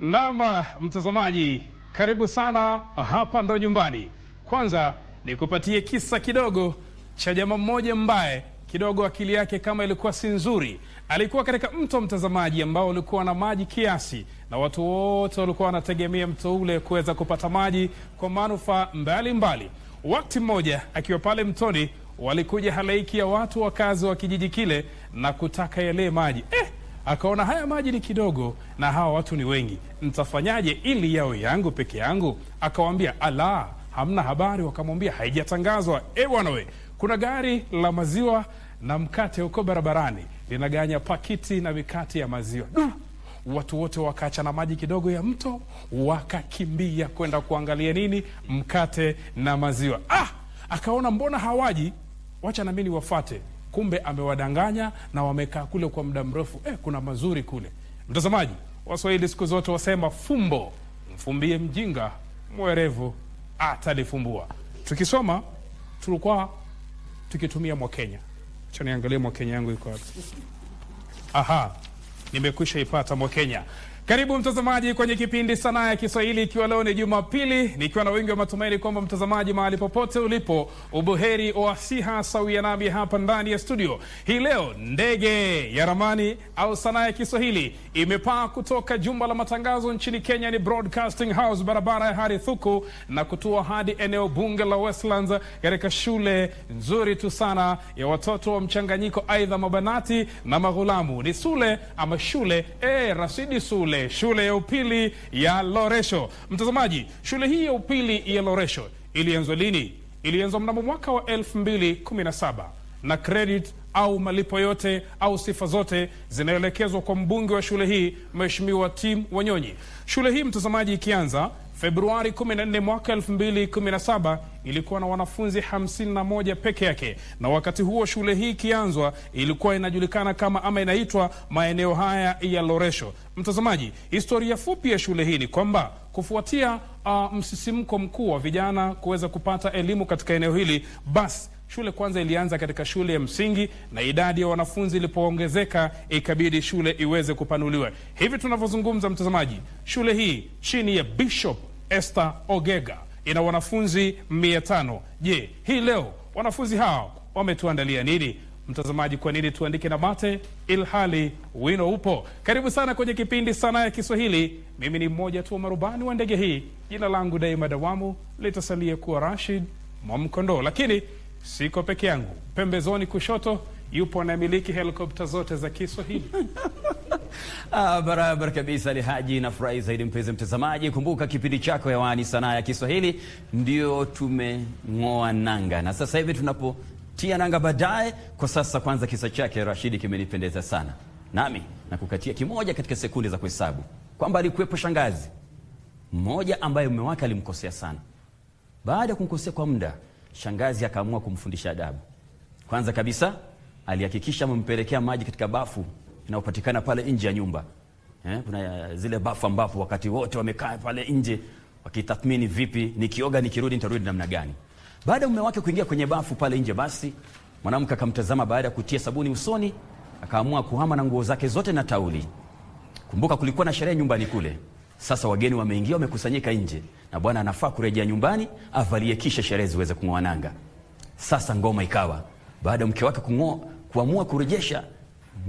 Naam, mtazamaji, karibu sana, hapa ndo nyumbani. Kwanza nikupatie kisa kidogo cha jamaa mmoja mbaye kidogo akili yake kama ilikuwa si nzuri. Alikuwa katika mto, mtazamaji, ambao ulikuwa na maji kiasi, na watu wote walikuwa wanategemea mto ule kuweza kupata maji kwa manufaa mbalimbali. Wakati mmoja akiwa pale mtoni, walikuja halaiki ya watu wakazi wa kijiji kile na kutaka yale maji. Akaona haya maji ni kidogo na hawa watu ni wengi, nitafanyaje ili yawe yangu peke yangu? Akawaambia, ala, hamna habari? Wakamwambia, haijatangazwa. Bwana we, kuna gari la maziwa na mkate huko barabarani, linaganya pakiti na mikate ya maziwa. Watu wote wakaacha na maji kidogo ya mto, wakakimbia kwenda kuangalia nini, mkate na maziwa. Akaona mbona hawaji, wacha na mimi niwafate. Kumbe amewadanganya na wamekaa kule kwa muda mrefu. Kuna mazuri kule. Mtazamaji, Waswahili siku zote wasema fumbo mfumbie mjinga, mwerevu atalifumbua. Tukisoma tulikuwa tukitumia Mwakenya. Acha niangalie Mwakenya yangu iko wapi. Nimekwisha ipata Mwakenya. Karibu mtazamaji kwenye kipindi Sanaa ya Kiswahili, ikiwa leo ni Jumapili, nikiwa na wengi wa matumaini kwamba mtazamaji mahali popote ulipo ubuheri wa siha sawia nami hapa ndani ya studio. Hii leo ndege ya ramani au Sanaa ya Kiswahili imepaa kutoka jumba la matangazo nchini Kenya, ni Broadcasting House, barabara ya Harry Thuku, na kutua hadi eneo bunge la Westlands katika shule nzuri tu sana ya watoto wa mchanganyiko, aidha mabanati na maghulamu. Ni shule ama shule Rashidi shule ya upili ya Loresho. Mtazamaji, shule hii ya upili ya Loresho ilianzwa lini? Ilianzwa mnamo mwaka wa 2017, na credit au malipo yote au sifa zote zinaelekezwa kwa mbunge wa shule hii, Mheshimiwa Tim Wanyonyi. Shule hii, mtazamaji, ikianza Februari 14 mwaka 2017 ilikuwa na wanafunzi 51 peke yake, na wakati huo shule hii ikianzwa ilikuwa inajulikana kama ama inaitwa maeneo haya ya Loresho. Mtazamaji, historia fupi ya shule hii ni kwamba kufuatia msisimko mkuu wa vijana kuweza kupata elimu katika eneo hili, basi shule kwanza ilianza katika shule ya msingi, na idadi ya wanafunzi ilipoongezeka ikabidi shule iweze kupanuliwa. Hivi tunavyozungumza, mtazamaji, shule hii chini ya Bishop Esther Ogega ina wanafunzi 500. Je, hii leo wanafunzi hao wametuandalia nini? Mtazamaji, kwa nini tuandike na mate ilhali wino upo? Karibu sana kwenye kipindi Sanaa ya Kiswahili. Mimi ni mmoja tu wa marubani wa ndege hii. Jina langu daima dawamu litasalia kuwa Rashid Mwamkondo, lakini siko peke yangu. Pembezoni kushoto yupo na miliki helikopta zote za Kiswahili. Barabara kabisa Alhaji, na furahi zaidi mpenzi mtazamaji. Kumbuka kipindi chako hewani Sanaa ya Kiswahili ndio tumeng'oa nanga, na sasa hivi tunapotia nanga baadaye. Kwa sasa kwanza kisa chake Rashidi kimenipendeza sana, nami na kukatia kimoja katika sekunde za kuhesabu kwamba alikuwepo shangazi mmoja ambaye mume wake alimkosea sana. Baada ya kumkosea kwa muda, shangazi akaamua kumfundisha adabu. Kwanza kabisa alihakikisha amempelekea maji katika bafu inayopatikana pale nje ya nyumba. Kuna zile bafu ambapo wakati wote wamekaa pale nje wakitathmini, vipi nikioga nikirudi nitarudi namna gani. Baada ya mume wake kuingia kwenye bafu pale nje, basi mwanamke akamtazama. Baada ya kutia sabuni usoni, akaamua kuhama na nguo zake zote na tauli. Kumbuka kulikuwa na sherehe nyumbani kule. Sasa wageni wameingia, wamekusanyika nje, na bwana anafaa kurejea nyumbani avalie kisha sherehe ziweze kung'oa nanga. Sasa ngoma ikawa, baada ya mke wake kuamua kurejesha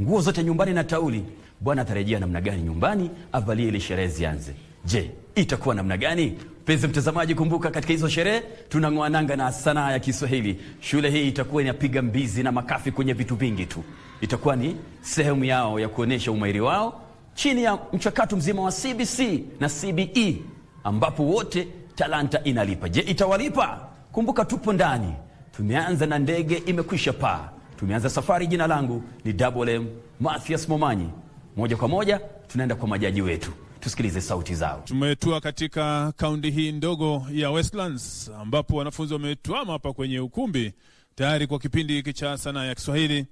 nguo zote nyumbani na tauli, bwana atarejea namna gani nyumbani avalie ile sherehe zianze? Je, itakuwa namna gani? Mpenzi mtazamaji, kumbuka katika hizo sherehe tunang'oa nanga na Sanaa ya Kiswahili. Shule hii itakuwa inapiga mbizi na makafi kwenye vitu vingi tu. Itakuwa ni sehemu yao ya kuonesha umahiri wao chini ya mchakato mzima wa CBC na CBE, ambapo wote talanta inalipa. Je, itawalipa? Kumbuka tupo ndani, tumeanza na ndege imekwisha paa. Tumeanza safari. Jina langu ni Double M Mathias Momanyi. Moja kwa moja tunaenda kwa majaji wetu, tusikilize sauti zao. Tumetua katika kaunti hii ndogo ya Westlands, ambapo wanafunzi wametuama hapa kwenye ukumbi tayari kwa kipindi hiki cha Sanaa ya Kiswahili.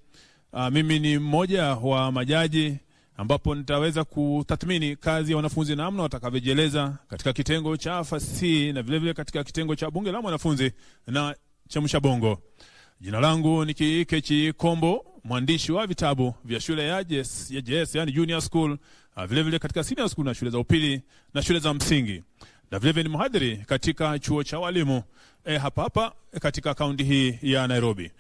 Mimi ni mmoja wa majaji, ambapo nitaweza kutathmini kazi ya wanafunzi namna watakavyojieleza katika kitengo cha fasihi na vilevile katika kitengo cha bunge la mwanafunzi na chamsha bongo. Jina langu ni Kechi Kombo, mwandishi wa vitabu vya shule ya JS yani junior school, vile vile katika senior school na shule za upili na shule za msingi. Na vile vile ni mhadhiri katika chuo cha walimu hapa katika kaunti hii ya Nairobi.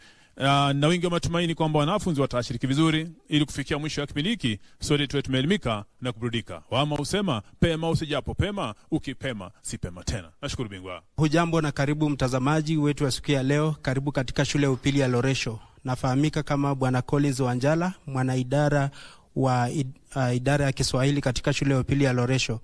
Na wingi wa matumaini kwamba wanafunzi watashiriki vizuri ili kufikia mwisho wa kipindi hiki sote tuwe tumeelimika na kuburudika. Wama usema pema usijapo pema, ukipema si pema tena. Nashukuru bingwa. Hujambo na karibu mtazamaji wetu wa siku ya leo. Karibu katika shule ya upili ya Loresho. Nafahamika kama Bwana Collins Wanjala, mwana idara wa idara ya Kiswahili katika shule ya upili ya Loresho.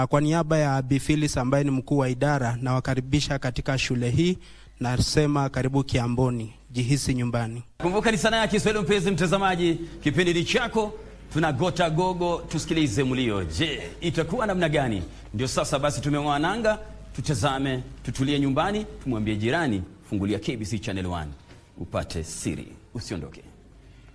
Kwa niaba ya Bi Phyllis ambaye ni mkuu wa idara, na wakaribisha katika shule hii. Nasema karibu Kiamboni, jihisi nyumbani. Kumbuka ni Sanaa ya Kiswahili mpenzi mtazamaji, kipindi ni chako, tunagota gogo, tusikilize mlio. Je, itakuwa namna gani? Ndio sasa basi tumeng'oa nanga, tutazame, tutulie nyumbani, tumwambie jirani, fungulia KBC Channel 1 upate siri. Usiondoke.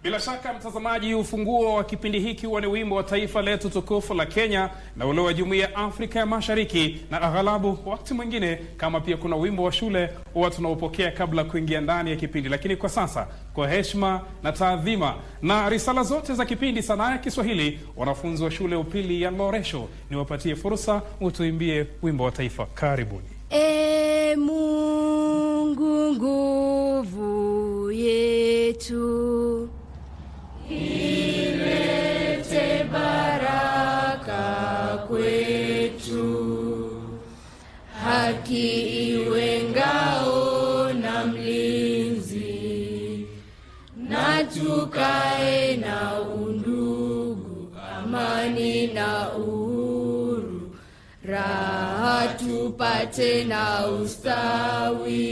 Bila shaka mtazamaji, ufunguo wa kipindi hiki huwa ni wimbo wa taifa letu tukufu la Kenya na ule wa Jumuiya ya Afrika ya Mashariki, na aghalabu wakati mwingine kama pia kuna wimbo wa shule huwa tunaupokea kabla kuingia ndani ya kipindi. Lakini kwa sasa, kwa heshima na taadhima na risala zote za kipindi Sanaa ya Kiswahili, wanafunzi wa shule upili ya Loresho, niwapatie fursa utuimbie wimbo wa taifa. Karibuni. Mungu nguvu yetu, ilete baraka kwetu, haki iwe ngao na mlinzi, na tukae na undugu, amani na uhuru, raha tupate na ustawi.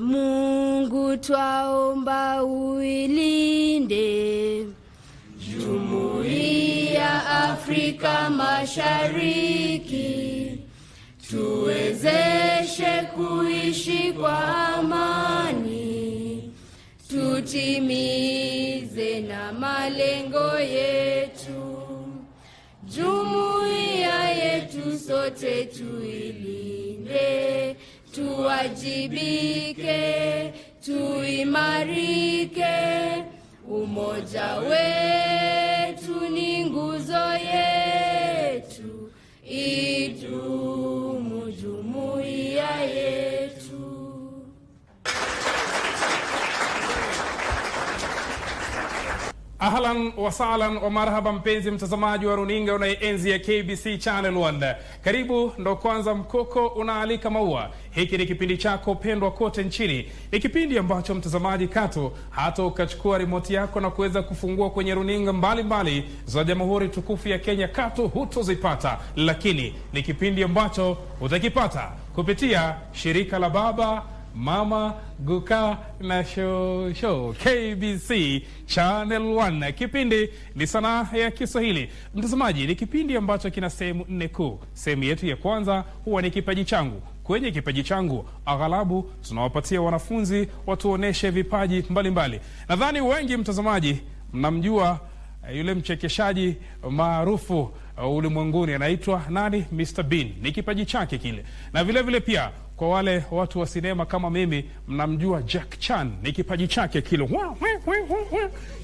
Mungu twaomba uilinde Jumuiya Afrika Mashariki, tuwezeshe kuishi kwa amani, tutimize na malengo yetu. Jumuiya yetu sote tuilinde, tuwajibike, tuimarike. Umoja wetu ni nguzo yetu, idumu jumuiya yetu. Ahlan wa sahlan wa marhaba mpenzi mtazamaji wa runinga unayenzi ya KBC Channel 1. Karibu, ndo kwanza mkoko unaalika maua. Hiki ni kipindi chako pendwa kote nchini. Ni kipindi ambacho mtazamaji kato hata ukachukua remote yako na kuweza kufungua kwenye runinga mbalimbali za Jamhuri tukufu ya Kenya kato hutozipata. Lakini ni kipindi ambacho utakipata kupitia shirika la baba Mama Guka na show KBC Channel 1. Kipindi ni Sanaa ya Kiswahili. Mtazamaji, ni kipindi ambacho kina sehemu 4 kuu. Sehemu yetu ya kwanza huwa ni kipaji changu. Kwenye kipaji changu aghalabu tunawapatia wanafunzi watuoneshe vipaji mbalimbali. Nadhani wengi mtazamaji mnamjua yule mchekeshaji maarufu ulimwenguni, anaitwa nani? Mr. Bean. Ni kipaji chake kile. Na vile vile pia kwa wale watu wa sinema kama mimi mnamjua Jack Chan, ni kipaji chake kile.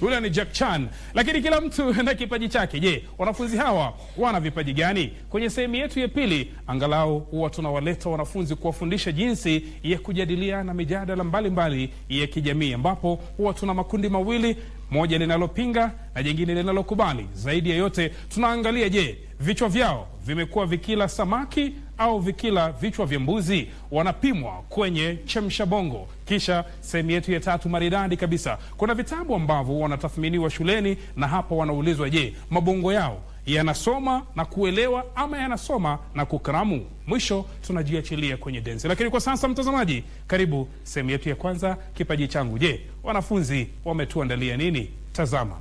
Yule ni Jack Chan. Lakini kila mtu na kipaji chake. Je, wanafunzi hawa wana vipaji gani? Kwenye sehemu yetu ya pili angalau huwa tunawaleta wanafunzi kuwafundisha jinsi ya kujadiliana mijadala mbalimbali ya kijamii, ambapo huwa tuna makundi mawili, moja linalopinga na jingine linalokubali. Zaidi ya yote tunaangalia, je, vichwa vyao vimekuwa vikila samaki au vikila vichwa vya mbuzi? Wanapimwa kwenye chemsha bongo. Kisha sehemu yetu ya tatu maridadi kabisa, kuna vitabu ambavyo wanatathminiwa shuleni, na hapa wanaulizwa, je, mabongo yao yanasoma na kuelewa ama yanasoma na kukaramu? Mwisho tunajiachilia kwenye densi. Lakini kwa sasa mtazamaji, karibu sehemu yetu ya kwanza, kipaji changu. Je, wanafunzi wametuandalia nini? Tazama.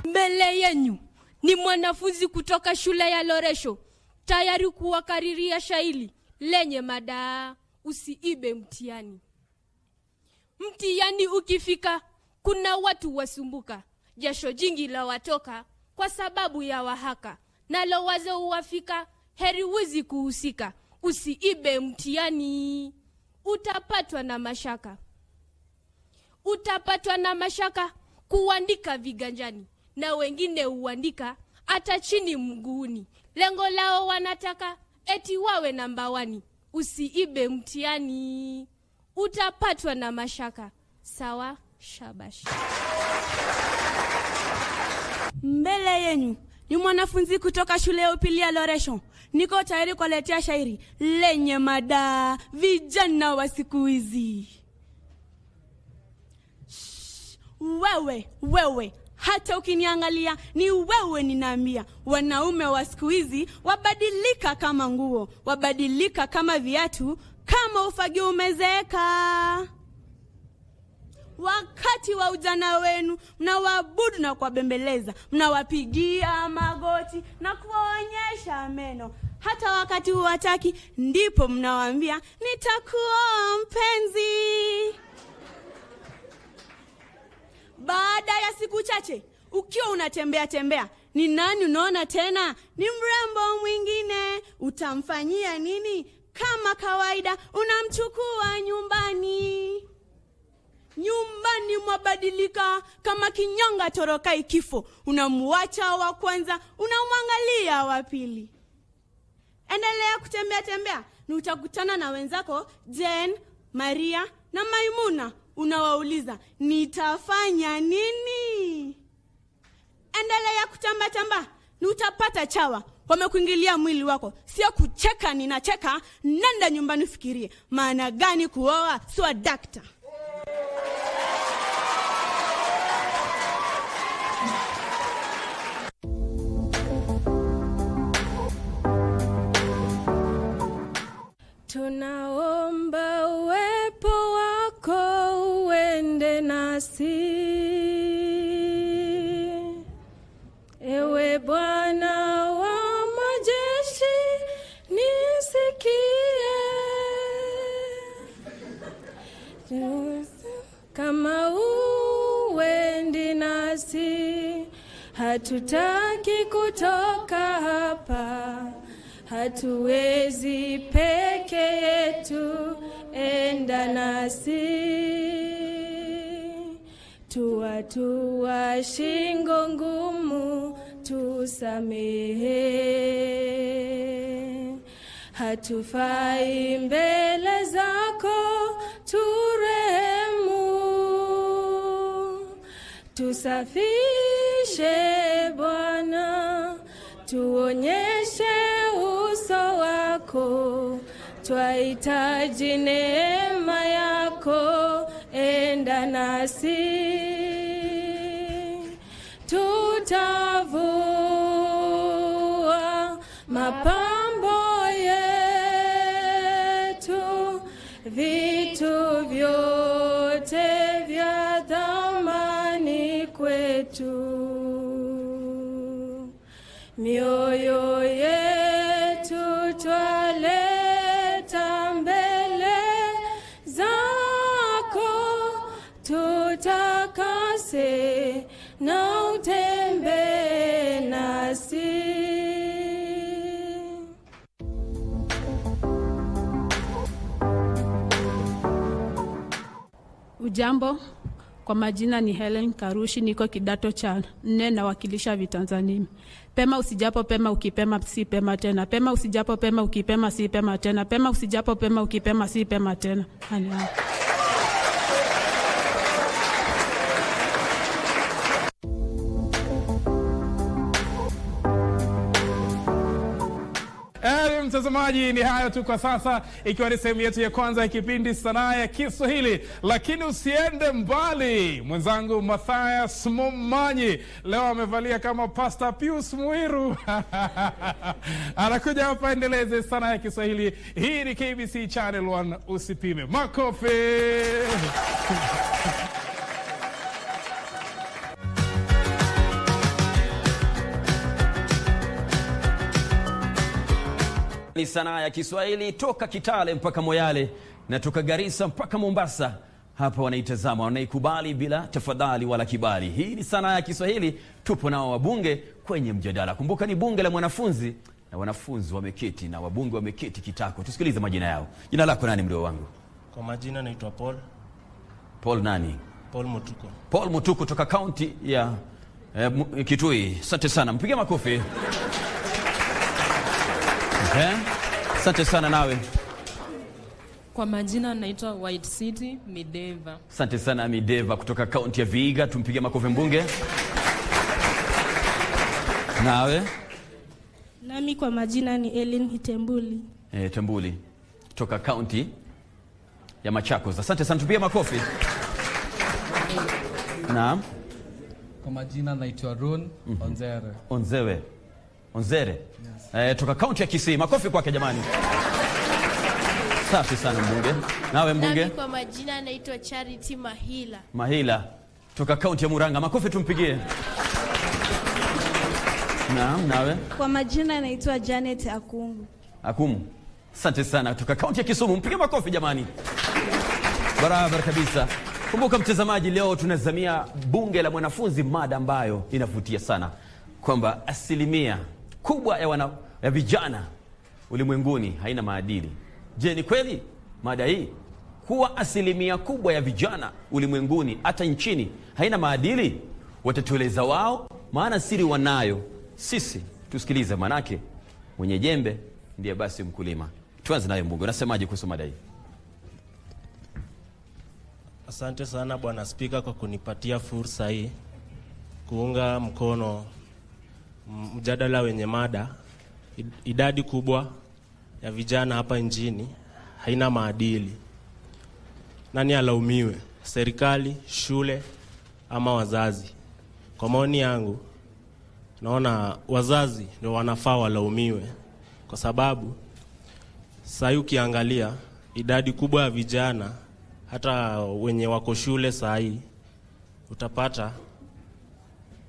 Mbele yenu ni mwanafunzi kutoka shule ya Loresho, tayari kuwakariria shairi lenye mada usiibe mtihani. Mtihani ukifika, kuna watu wasumbuka, jasho jingi la watoka kwa sababu ya wahaka, nalo wazo uwafika, heri wizi kuhusika. usiibe mtihani. Utapatwa na mashaka. Utapatwa na mashaka kuandika viganjani, na wengine huandika hata chini mguuni. Lengo lao wanataka eti wawe namba 1. Usiibe mtihani. Utapatwa na mashaka. Sawa, shabash. Mbele yenu ni mwanafunzi kutoka shule ya upili ya Loresho. Niko tayari kuletea shairi lenye mada vijana wa siku hizi. Wewe, hata ukiniangalia ni wewe ninaambia. Wanaume wa siku hizi wabadilika kama nguo, wabadilika kama viatu, kama ufagio umezeeka. Wakati wa ujana wenu mnawaabudu na kuwabembeleza, mnawapigia magoti na kuwaonyesha meno. Hata wakati huwataki ndipo mnawaambia nitakuoa mpenzi. Baada ya siku chache ukiwa unatembea, ni nani unaona tena? Ni mrembo mwingine. Utamfanyia nini? Kama kawaida unamchukua nyumbani. Nyumbani mwabadilika kama kinyonga torokai kifo. Unamuacha wa kwanza, unamwangalia wa pili. Endelea kutembea, ni utakutana na wenzako Jen, Maria na Maimuna. Unawauliza nitafanya nini? Endelea kutamba, ni utapata chawa. Wamekuingilia mwili wako. Sio kucheka ninacheka, nenda nyumbani fikirie. Maana gani kuoa? Sio dakta. Tunaomba uwepo wako uende nasi, ewe Bwana wa majeshi, nisikie. Kama uendi nasi, hatutaki kutoka hapa. Hatuwezi peke yetu, enda nasi. Tuwa shingo ngumu, tusamehe. Hatufai mbele zako, turehemu. Tusafishe Bwana, tuonyeshe uso wako. Twahitaji neema yako, enda nasi. Tutavua mapambo yetu, vitu vyote vya thamani kwetu. Mioyo yetu twaleta mbele zako, tutakase na utembee nasi. Ujambo, kwa majina ni Helen Karushi, niko kidato cha 4 na wakilisha Vitanzania. Pema usijapo pema, ukipema si pema tena. Pema usijapo pema, ukipema si pema tena. Pema usijapo pema, ukipema si pema tena. Mtazamaji, ni hayo tu kwa sasa, ikiwa ni sehemu yetu ya kwanza ya kipindi Sanaa ya Kiswahili. Lakini usiende mbali, mwenzangu Mathias Momanyi leo amevalia kama Pastor Pius Muiru anakuja hapa endeleze Sanaa ya Kiswahili. Hii ni KBC Channel 1, usipime. Makofi. Ni Sanaa ya Kiswahili toka Kitale mpaka Moyale na toka Garissa mpaka Mombasa. Hapa wanaitazama, wanaikubali bila tafadhali wala kibali. Hii ni Sanaa ya Kiswahili, tupo nao wabunge kwenye mjadala. Kumbuka ni bunge la mwanafunzi na wanafunzi wameketi na wabunge wameketi kitako. Tusikilize majina yao. Jina lako nani mdogo wangu? Kwa majina naitwa Paul. Paul nani? Paul Mutuku. Paul Mutuku kutoka kaunti ya Kitui. Asante sana. Mpige makofi. Asante sana nawe. Kwa majina naitwa White City Mideva. Asante sana Mideva kutoka kaunti ya Vihiga. Tumpige makofi mbunge. Nawe? Nami kwa majina ni Ellen Tembuli. Tembuli kutoka kaunti ya Machakos. Asante sana, tupige makofi. Naam. Kwa majina naitwa Ron Onzere. Onzere. Yes. Toka kaunti ya Kisii. Makofi kwake jamani. Safi sana mbunge. Nawe mbunge? Nami kwa majina naitwa Charity Mahila. Mahila toka kaunti ya Murang'a. Makofi tumpigie. Naam, nawe? Kwa majina naitwa Janet Akumu. Akumu. Asante sana toka kaunti ya Kisumu. Mpige makofi jamani. Barabara kabisa. Kumbuka mtazamaji, leo tunazamia bunge la mwanafunzi, mada ambayo inavutia sana kwamba asilimia kubwa ya vijana ulimwenguni haina maadili. Je, ni kweli mada hii kuwa asilimia kubwa ya vijana ulimwenguni hata nchini haina maadili? Watatueleza wao, maana siri wanayo. Sisi tusikilize, manake mwenye jembe ndiye basi mkulima. Tuanze naye mbunge, unasemaje kuhusu mada hii? Asante sana Bwana Spika kwa kunipatia fursa hii kuunga mkono mjadala wenye mada idadi kubwa ya vijana hapa nchini haina maadili. Nani alaumiwe? Serikali, shule ama wazazi? Kwa maoni yangu naona wazazi ndio wanafaa walaumiwe, kwa sababu sasa ukiangalia idadi kubwa ya vijana hata wenye wako shule sahi utapata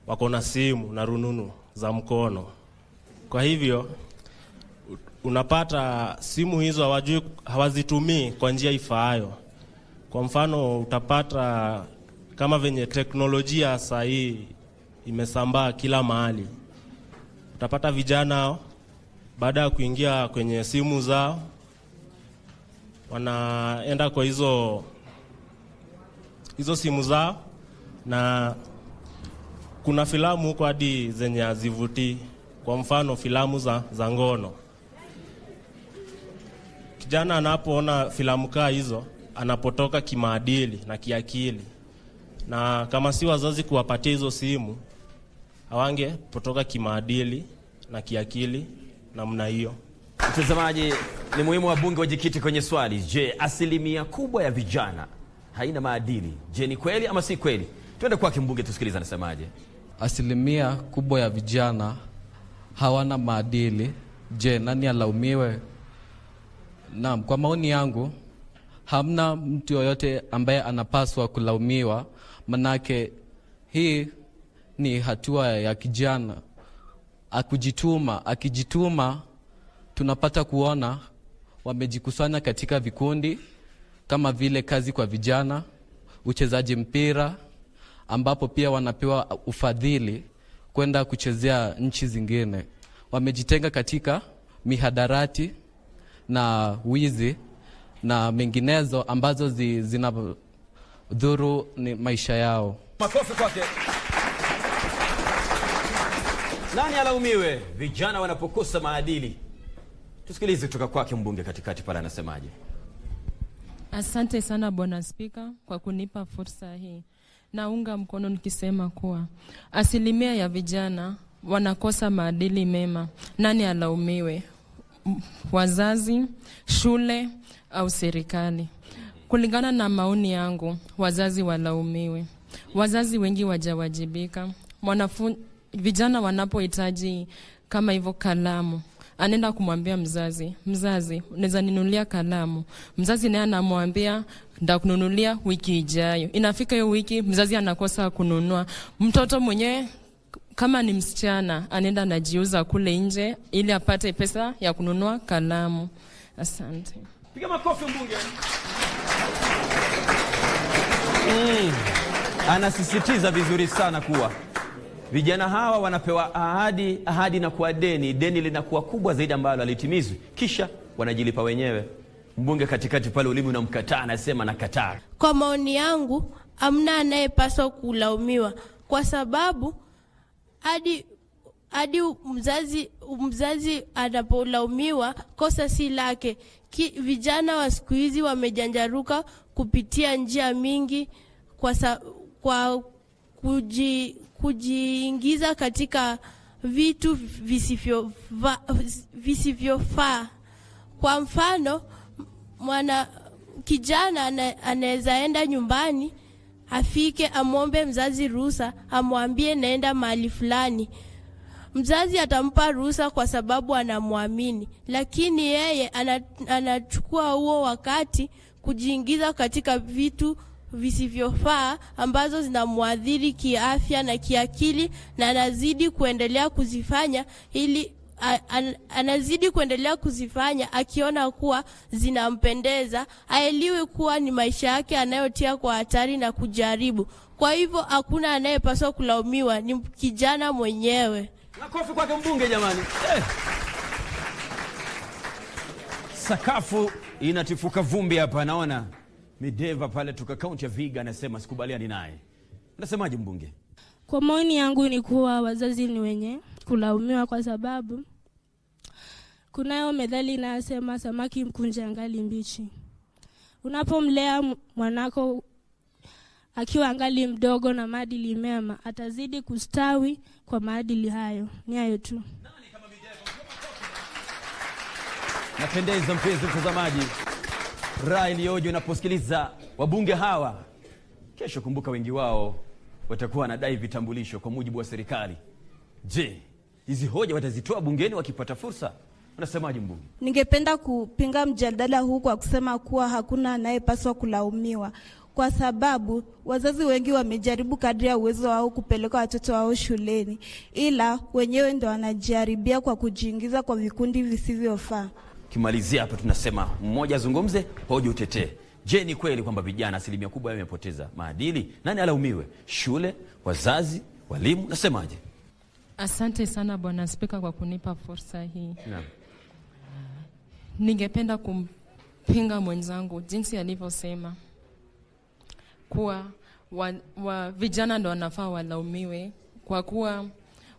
wako na simu na rununu za mkono. Kwa hivyo unapata simu hizo hawazitumii kwa njia ifaayo. Kwa mfano utapata kama venye teknolojia sahi imesambaa kila mahali, utapata vijana baada ya kuingia kwenye simu zao wanaenda kwa hizo simu zao, na kuna filamu huko hadi zenye hazivutii. Kwa mfano filamu za ngono. Kijana anapoona filamu kaa hizo anapotoka kimaadili na kiakili, na kama si wazazi kuwapatia hizo simu hawange potoka kimaadili na kiakili namna hiyo. Mtazamaji, ni muhimu wabunge wajikite kwenye swali. Je, asilimia kubwa ya vijana haina maadili? Je, ni kweli ama si kweli? Twende kwake mbunge tusikilize anasemaje. Asilimia kubwa ya vijana hawana maadili. Je, nani alaumiwe? Naam, kwa maoni yangu hamna mtu yoyote ambaye anapaswa kulaumiwa, manake hii ni hatua ya kijana akijituma. Tunapata kuona wamejikusanya katika vikundi kama vile kazi kwa vijana, uchezaji mpira, ambapo pia wanapewa ufadhili kwenda kuchezea nchi zingine. Wamejitenga katika mihadarati na wizi na menginezo ambazo zinadhuru maisha yao. Makofi kwake. Nani alaumiwe vijana wanapokosa maadili? Tusikilize kutoka kwake mbunge katikati pale anasemaje. Asante sana Bwana Spika kwa kunipa fursa hii. Naunga mkono nikisema kuwa asilimia ya vijana wanakosa maadili mema. Nani alaumiwe? Wazazi, shule au serikali? Kulingana na maoni yangu, wazazi walaumiwe. Wazazi wengi wajawajibika. Vijana wanapohitaji kama hivyo kalamu, anaenda kumwambia mzazi, unaweza ninunulia kalamu. Mzazi naye anamwambia ndakununulia wiki ijayo. Inafika hiyo wiki mzazi anakosa kununua. Mtoto mwenyewe kama ni msichana anaenda anajiuza kule nje ili apate pesa ya kununua kalamu. Asante. Piga makofi mbunge. Anasisitiza vizuri sana kuwa Vijana hawa wanapewa ahadi na kuwa deni linakuwa kubwa zaidi ambalo halitimizwi, kisha wanajilipa wenyewe. Mbunge katikati pale ulimi unamkataa, anasema nakataa. Kwa maoni yangu, hamna anayepaswa kulaumiwa kwa sababu hadi mzazi anapolaumiwa kosa si lake. Vijana wa siku hizi wamejanjaruka kupitia njia mingi kwa kujiingiza katika vitu visivyofaa. Kwa mfano, kijana anaweza enda nyumbani, afike amwombe mzazi ruhusa, amwambie naenda mahali fulani. Mzazi atampa ruhusa kwa sababu anamwamini, lakini yeye anachukua huo wakati kujiingiza katika vitu visivyofaa ambazo zinamuadhiri kiafya na kiakili, na anazidi kuendelea kuzifanya akiona kuwa zinampendeza, aelewi kuwa ni maisha yake anayotia kwa hatari na kujaribu. Kwa hivyo hakuna anayepaswa kulaumiwa, ni kijana mwenyewe. Makofi kwake mbunge jamani. Sakafu inatifuka vumbi hapa, naona Mideva pale tuka kaunti ya Vihiga anasema sikubaliani naye. Unasemaje mbunge? Kwa maoni yangu ni kuwa wazazi ni wenye kulaumiwa kwa sababu kunayo methali inasema samaki mkunje angali mbichi. Unapomlea mwanako akiwa angali mdogo na maadili mema, atazidi kustawi kwa maadili hayo. Ni hayo tu. Napendeza mpenzi mtazamaji. Raha iliyoje unaposikiliza wabunge hawa. Kesho kumbuka wengi wao watakuwa wanadai vitambulisho kwa mujibu wa serikali. Je, hizi hoja watazitoa bungeni wakipata fursa? Unasemaje mbunge? Ningependa kupinga mjadala huu kwa kusema kuwa hakuna anayepaswa kulaumiwa, kwa sababu wazazi wengi wamejaribu kadri ya uwezo wao kupeleka watoto wao shuleni, ila wenyewe ndio wanajiharibia kwa kujiingiza kwa vikundi visivyofaa. Kimalizia hapa tunasema mmoja azungumze, hoja utetee. Je, ni kweli kwamba vijana asilimia kubwa wamepoteza maadili? Nani alaumiwe? Shule, wazazi, walimu? Nasemaje? Asante sana Bwana Spika kwa kunipa fursa hii. Naam. Ningependa kumpinga mwenzangu jinsi alivyosema kuwa vijana ndo wanafaa walaumiwe kwa kuwa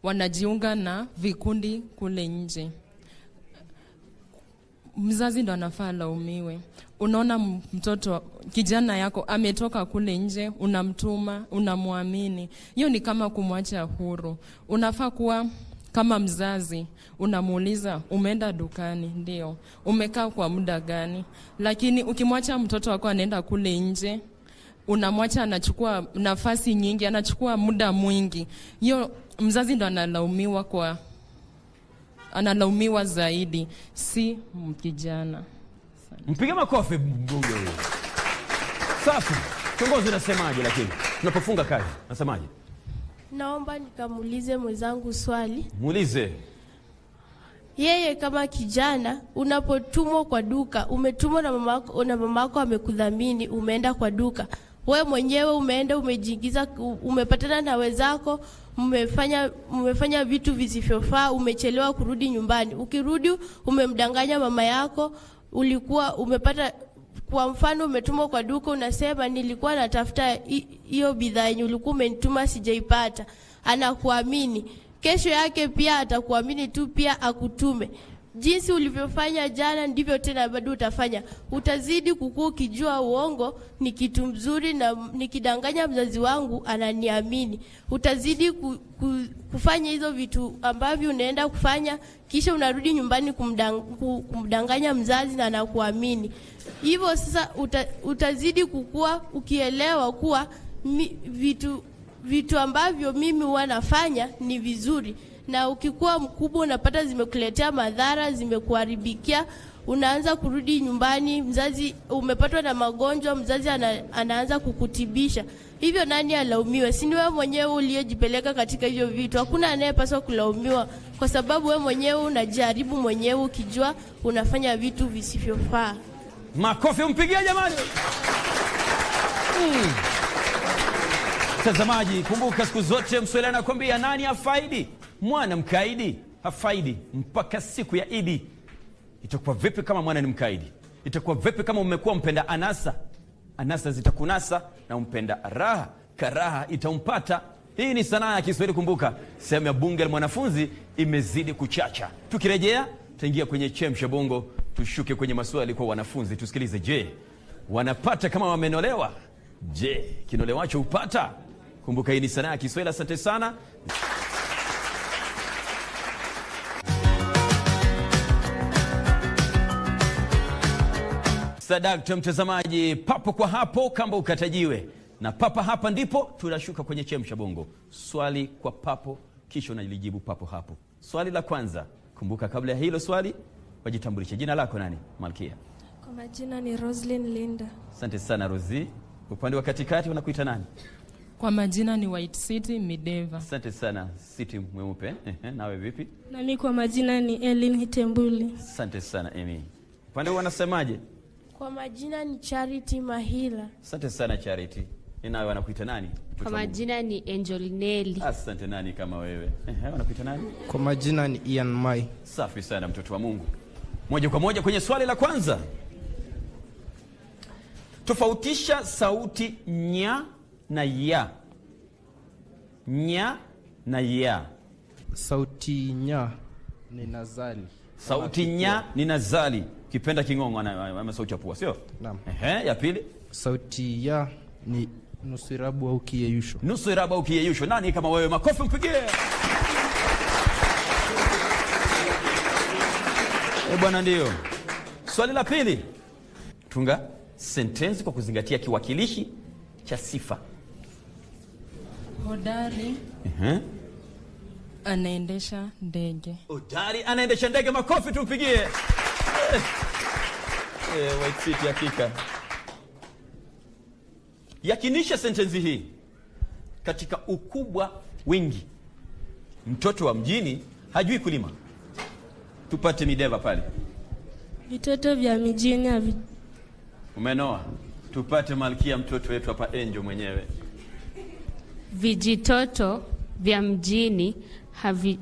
wanajiunga na vikundi kule nje. Mzazi ndo anafaa laumiwe. Unaona mtoto kijana yako ametoka kule nje, unamtuma, unamwamini. Hiyo ni kama kumwacha huru. Unafaa kuwa kama mzazi, unamuuliza umeenda dukani? Ndio. Umekaa kwa muda gani? Lakini ukimwacha mtoto wako anaenda kule nje, unamwacha anachukua nafasi nyingi, anachukua muda mwingi. Hiyo mzazi ndo analaumiwa zaidi, si kijana. Mpige makofi mbunge huyo. Safi. Kiongozi unasemaje lakini? Tunapofunga kazi, unasemaje? Naomba nikamuulize mwenzangu swali. Muulize. Yeye kama kijana, unapotumwa kwa duka, umetumwa na mamako amekudhamini, umeenda kwa duka. Wewe mwenyewe umeenda, umejiingiza, umepatana na wenzako, umefanya vitu visivyofaa, umechelewa kurudi nyumbani. Ukirudi umemdanganya mama yako, ulikuwa umepata, kwa mfano umetumwa kwa duka, unasema nilikuwa natafuta hiyo bidhaa yenye ulikuwa umenituma sijaipata. Anakuamini. Kesho yake pia atakuamini tu pia akutume. Jinsi ulivyofanya jana ndivyo tena bado utafanya. Utazidi kukua ukijua uongo ni kitu mzuri, na nikidanganya mzazi wangu ananiamini. Utazidi kufanya hizo vitu ambavyo unaenda kufanya, kisha unarudi nyumbani kumdanganya mzazi na anakuamini. Hivyo sasa utazidi kukua ukielewa kuwa vitu ambavyo mimi huwa nafanya ni vizuri. Na ukikuwa mkubwa unapata zimekuletea madhara, zimekuharibikia, unaanza kurudi nyumbani, mzazi umepatwa na magonjwa, mzazi anaanza kukutibisha. Hivyo nani alaumiwe? Si ni wewe mwenyewe uliyejipeleka katika hivyo vitu. Hakuna anayepaswa kulaumiwa kwa sababu wewe mwenyewe unajaribu mwenyewe ukijua unafanya vitu visivyofaa. Makofi umpigie jamani. Mtazamaji, kumbuka siku zote Mswahili anakuambia nani hafaidi? Mwana mkaidi hafaidi mpaka siku ya Idi. Itakuwa vipi kama mwana ni mkaidi? Itakuwa vipi kama umekuwa mpenda anasa? Anasa zitakunasa na umpenda raha, karaha itampata. Hii ni sanaa ya Kiswahili. Kumbuka sehemu ya bunge la mwanafunzi imezidi kuchacha. Tukirejea tutaingia kwenye chemsha bongo, tushuke kwenye maswali kwa wanafunzi. Tusikilize, je, wanapata kama wamenolewa? Je, kinolewacho upata? Kumbuka hii ni sanaa ya Kiswahili. Asante sana. Sadakta mtazamaji, papo kwa hapo kamba ukatajiwe. Na papa hapa ndipo tunashuka kwenye chemsha bongo. Swali kwa papo, kisha unalijibu papo hapo. Swali la kwanza. Kumbuka kabla ya hilo swali, wajitambulishe. Jina lako nani? Malkia. Kwa majina ni Roslyn Linda. Asante sana Rosie. Upande wa katikati wanakuita nani? Kwa majina ni White City Mideva. Asante sana City mweupe. Nawe vipi? Nami kwa majina ni Elin Hitembuli. Asante sana Emi. Upande wanasemaje? Kwa majina ni Charity Mahila. Asante sana Charity. Nawe wanakuita nani? Kwa majina ni Angelinelli. Asante. Nani kama wewe? Wanakuita nani? Kwa majina ni Ian Mai. Safi sana mtoto wa Mungu. Moja kwa moja kwenye swali la kwanza. Tofautisha sauti nya na ya. Nya na ya. Sauti nya ni nazali. Sauti nya ni nazali. Kipenda kingongo ama sauti ya pua, sio? Naam. Ya pili. Sauti ya ni nusu irabu au kiyeyusho. Nusu irabu au kiyeyusho. Nani kama wewe? Makofi mpigie. Bwana ndio. Swali la pili. Tunga sentensi kwa kuzingatia kiwakilishi cha sifa. Hodari anaendesha ndege. Hodari anaendesha ndege. Makofi tumpigie. White City hakika. Yakinisha sentensi hii katika ukubwa wingi. Mtoto wa mjini hajui kulima. Tupate Mideva pale. Vitoto vya mijini Umenoa. Tupate Malkia mtoto wetu hapa Angel mwenyewe. Vijitoto vya mjini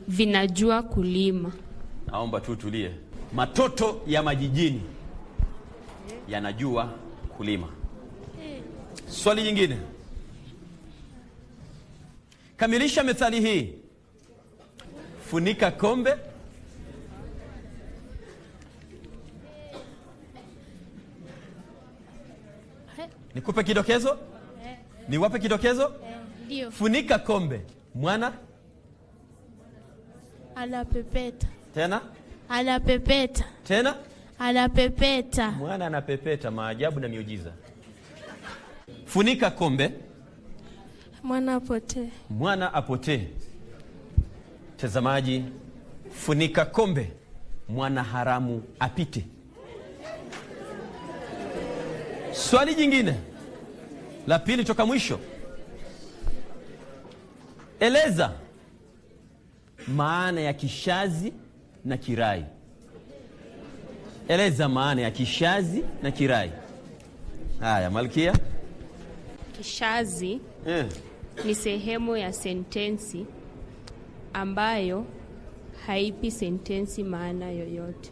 vinajua kulima. Naomba tutulie. Matoto ya majijini yanajua kulima. Swali nyingine. Kamilisha methali hii. Funika kombe. Nikupe kidokezo? Niwape kidokezo? Ndio. Funika kombe. Mwana anapepeta. Tena? Anapepeta. Tena? Anapepeta. Mwana anapepeta. Maajabu na miujiza. Funika kombe. Mwana apotee. Mwana apotee. Tazamaji, funika kombe. Mwana haramu apite. Swali jingine. La pili toka mwisho. Eleza maana ya kishazi na kirai. Eleza maana ya kishazi na kirai. Haya, Malkia. Kishazi ni sehemu ya sentensi ambayo haipi sentensi maana yoyote.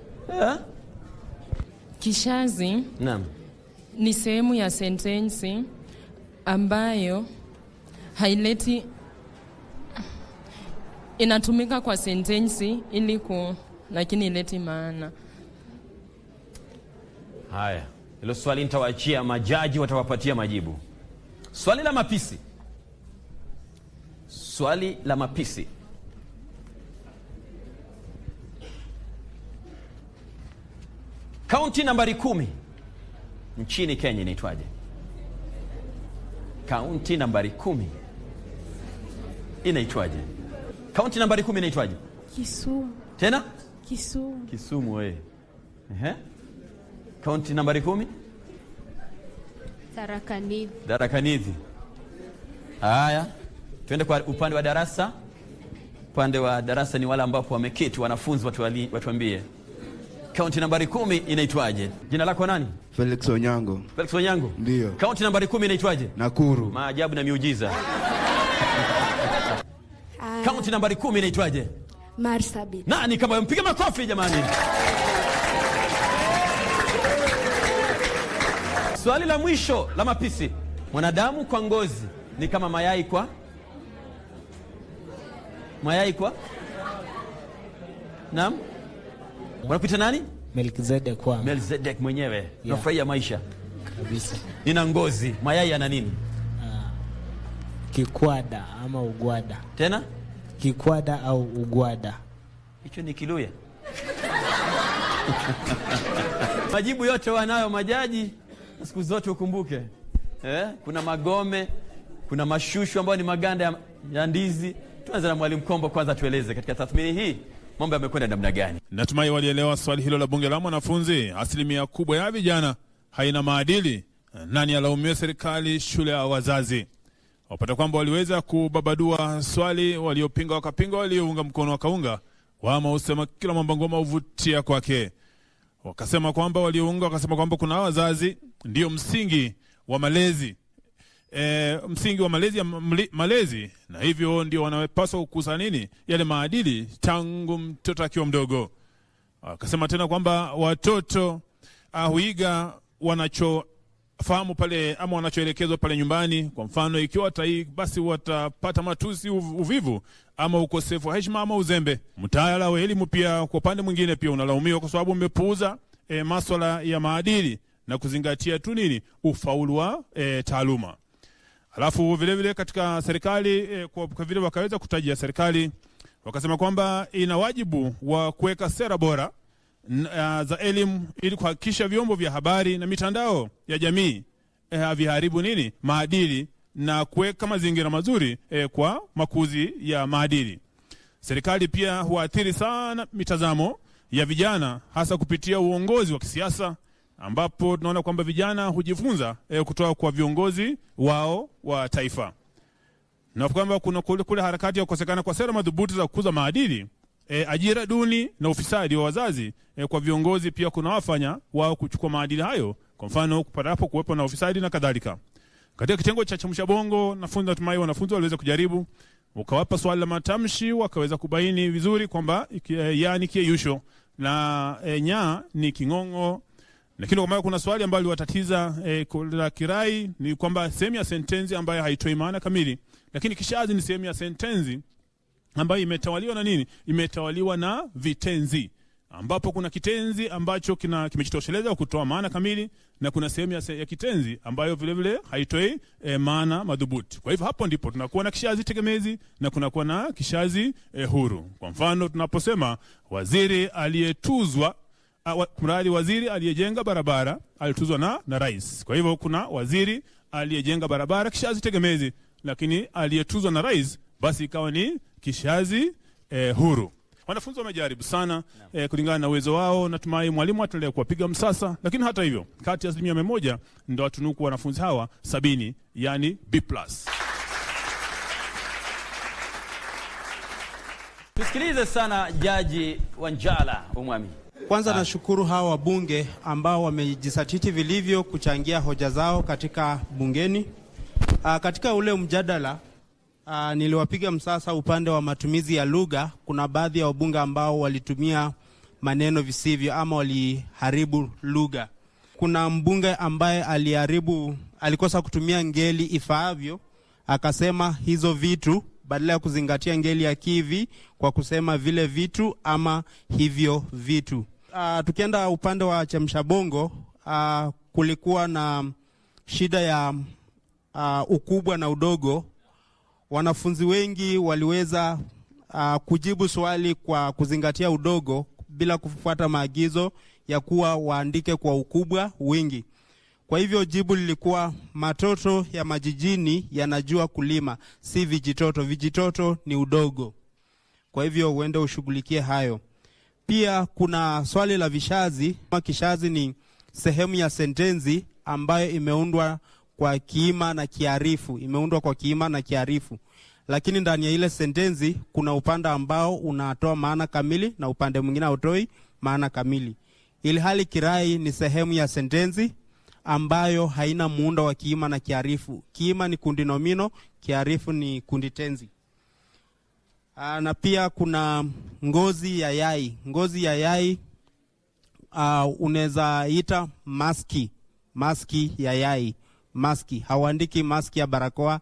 Kishazi Naam. ni sehemu ya sentensi ambayo haileti, inatumika kwa sentensi ili lakini ileti maana. Haya, hilo swali nitawaachia majaji, watawapatia majibu. Swali la mapisi. Swali la mapisi. Kaunti nambari 10 nchini Kenya inaitwaje? Kaunti nambari 10 inaitwaje? Kaunti nambari 10 inaitwaje? Kisumu. Tena? Kisumu. Kisumu wewe. Kaunti nambari 10? Tharaka Nithi. Tharaka Nithi. Haya, twende kwa upande wa darasa. Upande wa darasa ni wale ambao wameketi, wanafunzi, watuambie. Kaunti nambari 10 inaitwaje? Jina lako nani? Felix Onyango. Felix Onyango? Ndio. Kaunti nambari 10 inaitwaje? Nakuru. Maajabu na miujiza. Kaunti nambari 10 inaitwaje? Marsabit. Nani kama mpiga makofi jamani? Swali la mwisho la mapisi. Mwanadamu kwa ngozi ni kama mayai kwa? Mayai kwa? Naam? Wanakuita nani? Melkizedek kwa. Melkizedek mwenyewe. Nafurahia maisha. Kabisa. Nina ngozi. Mayai yana nini? Kikwada ama ugwada. Tena? Kikwada au ugwada. Hicho ni Kiluya. Majibu yote wanayo majaji. Siku zote ukumbuke. Kuna magome, kuna mashushu ambayo ni maganda ya ndizi. Tuanze na Mwalimu Kombo kwanza tueleze katika tathmini hii mambo yamekwenda namna gani? Natumai walielewa swali hilo la bunge la wanafunzi. Asilimia kubwa ya vijana haina maadili. Nani alaumiwe, serikali, shule au wazazi? Wapata kwamba waliweza kubabadua swali, waliopinga wakapinga, waliounga mkono wakaunga. Wama usema kila mambo ngoma uvutia kwake. Wakasema kwamba waliounga wakasema kwamba kuna wazazi ndio msingi wa malezi. Msingi wa malezi na hivyo ndio wanapaswa kukusa nini yale maadili tangu mtoto akiwa mdogo. Akasema tena kwamba watoto huiga wanachofahamu pale ama wanachoelekezwa pale nyumbani. Kwa mfano ikiwa basi watapata matusi, uvivu ama ukosefu wa heshima ama uzembe. Mtaala wa elimu pia kwa upande mwingine pia unalaumiwa kwa sababu umepuuza masuala ya maadili na kuzingatia tu nini ufaulu wa taaluma. Alafu vile vile katika serikali kwa vile wakaweza kutajia serikali wakasema kwamba ina wajibu wa kuweka sera bora za elimu ili kuhakikisha vyombo vya habari na mitandao ya jamii haviharibu nini maadili na kuweka mazingira mazuri kwa makuzi ya maadili. Serikali pia huathiri sana mitazamo ya vijana hasa kupitia uongozi wa kisiasa, ambapo tunaona kwamba vijana hujifunza kutoka kwa viongozi wao wa taifa. Na kwamba kuna kule harakati ya kukosekana kwa sera madhubuti za kukuza maadili, ajira duni na ufisadi wa wazazi kwa viongozi pia kuna wafanya wao kuchukua maadili hayo. Kwa mfano kupatapo kuwepo na ufisadi na kadhalika. Katika kitengo cha chamsha bongo natumai wanafunzi waliweza kujaribu, ukawapa swali la matamshi wakaweza kubaini vizuri kwamba ya ni kiyeyusho na nya ni kingongo. Lakini kwa maana kuna swali ambalo liwatatiza la kirai ni kwamba sehemu ya sentensi ambayo haitoi maana kamili, lakini kishazi ni sehemu ya sentensi ambayo imetawaliwa na nini? Imetawaliwa na vitenzi, ambapo kuna kitenzi ambacho kimejitosheleza kutoa maana kamili na kuna sehemu ya kitenzi ambayo vile vile haitoi maana madhubuti. Kwa hivyo hapo ndipo tunakuwa na kishazi tegemezi na kunakuwa na kishazi huru. Kwa mfano tunaposema waziri aliyetuzwa waziri aliyejenga barabara alituzwa na rais. Kwa hivyo kuna waziri aliyejenga barabara kishazi tegemezi, lakini aliyetuzwa na rais basi ikawa ni kishazi huru. Wanafunzi wamejaribu sana kulingana na uwezo wao. Natumai mwalimu ataendelea kuwapiga msasa, lakini hata hivyo kati ya 100 ndio watunuku wanafunzi hawa 70, yani B+. Tusikilize sana Jaji Wanjala Umwami. Kwanza nashukuru hawa wabunge ambao wamejisatiti vilivyo kuchangia hoja zao katika bungeni. Katika ule mjadala niliwapiga msasa upande wa matumizi ya lugha. Kuna baadhi ya wabunge ambao walitumia maneno visivyo ama waliharibu lugha. Kuna mbunge ambaye alikosa kutumia ngeli ifaavyo, akasema hizo vitu badala ya kuzingatia ngeli ya kivi kwa kusema vile vitu ama hivyo vitu. Tukienda upande wa chamshabongo, kulikuwa na shida ya ukubwa na udogo. Wanafunzi wengi waliweza kujibu swali kwa kuzingatia udogo bila kufuata maagizo ya kuwa waandike kwa ukubwa wingi. Kwa hivyo jibu lilikuwa matoto ya majijini yanajua kulima, si vijitoto. Vijitoto ni udogo. Kwa hivyo uende ushughulikie hayo. Pia kuna swali la vishazi. Kishazi ni sehemu ya sentensi ambayo imeundwa kwa kiima na kiarifu. Lakini ndani ya ile sentensi kuna upande ambao unatoa maana kamili na upande mwingine hautoi maana kamili. ilhali kirai ni sehemu ya sentensi ambayo haina muundo wa kiima na kiarifu. Kiima ni kundi nomino, kiarifu ni kundi tenzi. Na pia kuna ngozi ya yai. Ngozi ya yai unaweza ita maski. Maski ya yai. Maski. Hauandiki maski ya barakoa,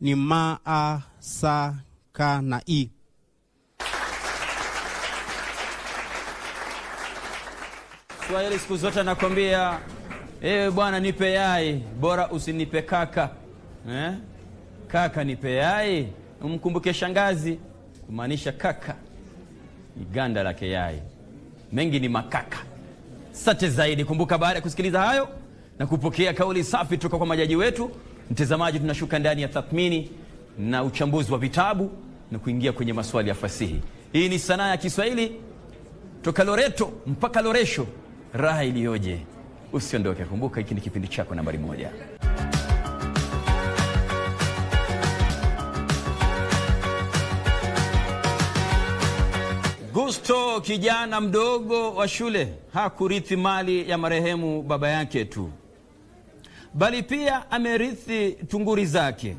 ni ma, a, sa, ka na i. Swahili siku zote nakwambia, bwana nipe yai, bora usinipe kaka. Kaka nipe yai, umkumbuke shangazi, kumaanisha kaka ni ganda lake yai, mengi ni makaka. Asante zaidi. Kumbuka, baada ya kusikiliza hayo na kupokea kauli safi toka kwa majaji wetu, mtazamaji, tunashuka ndani ya tathmini na uchambuzi wa vitabu na kuingia kwenye maswali ya fasihi. Hii ni Sanaa ya Kiswahili toka Loreto mpaka Loresho. Raha iliyoje! Usiondoke. Kumbuka, hiki ni kipindi chako nambari 1. Gusto, kijana mdogo wa shule, hakurithi mali ya marehemu baba yake tu, bali pia amerithi tunguri zake.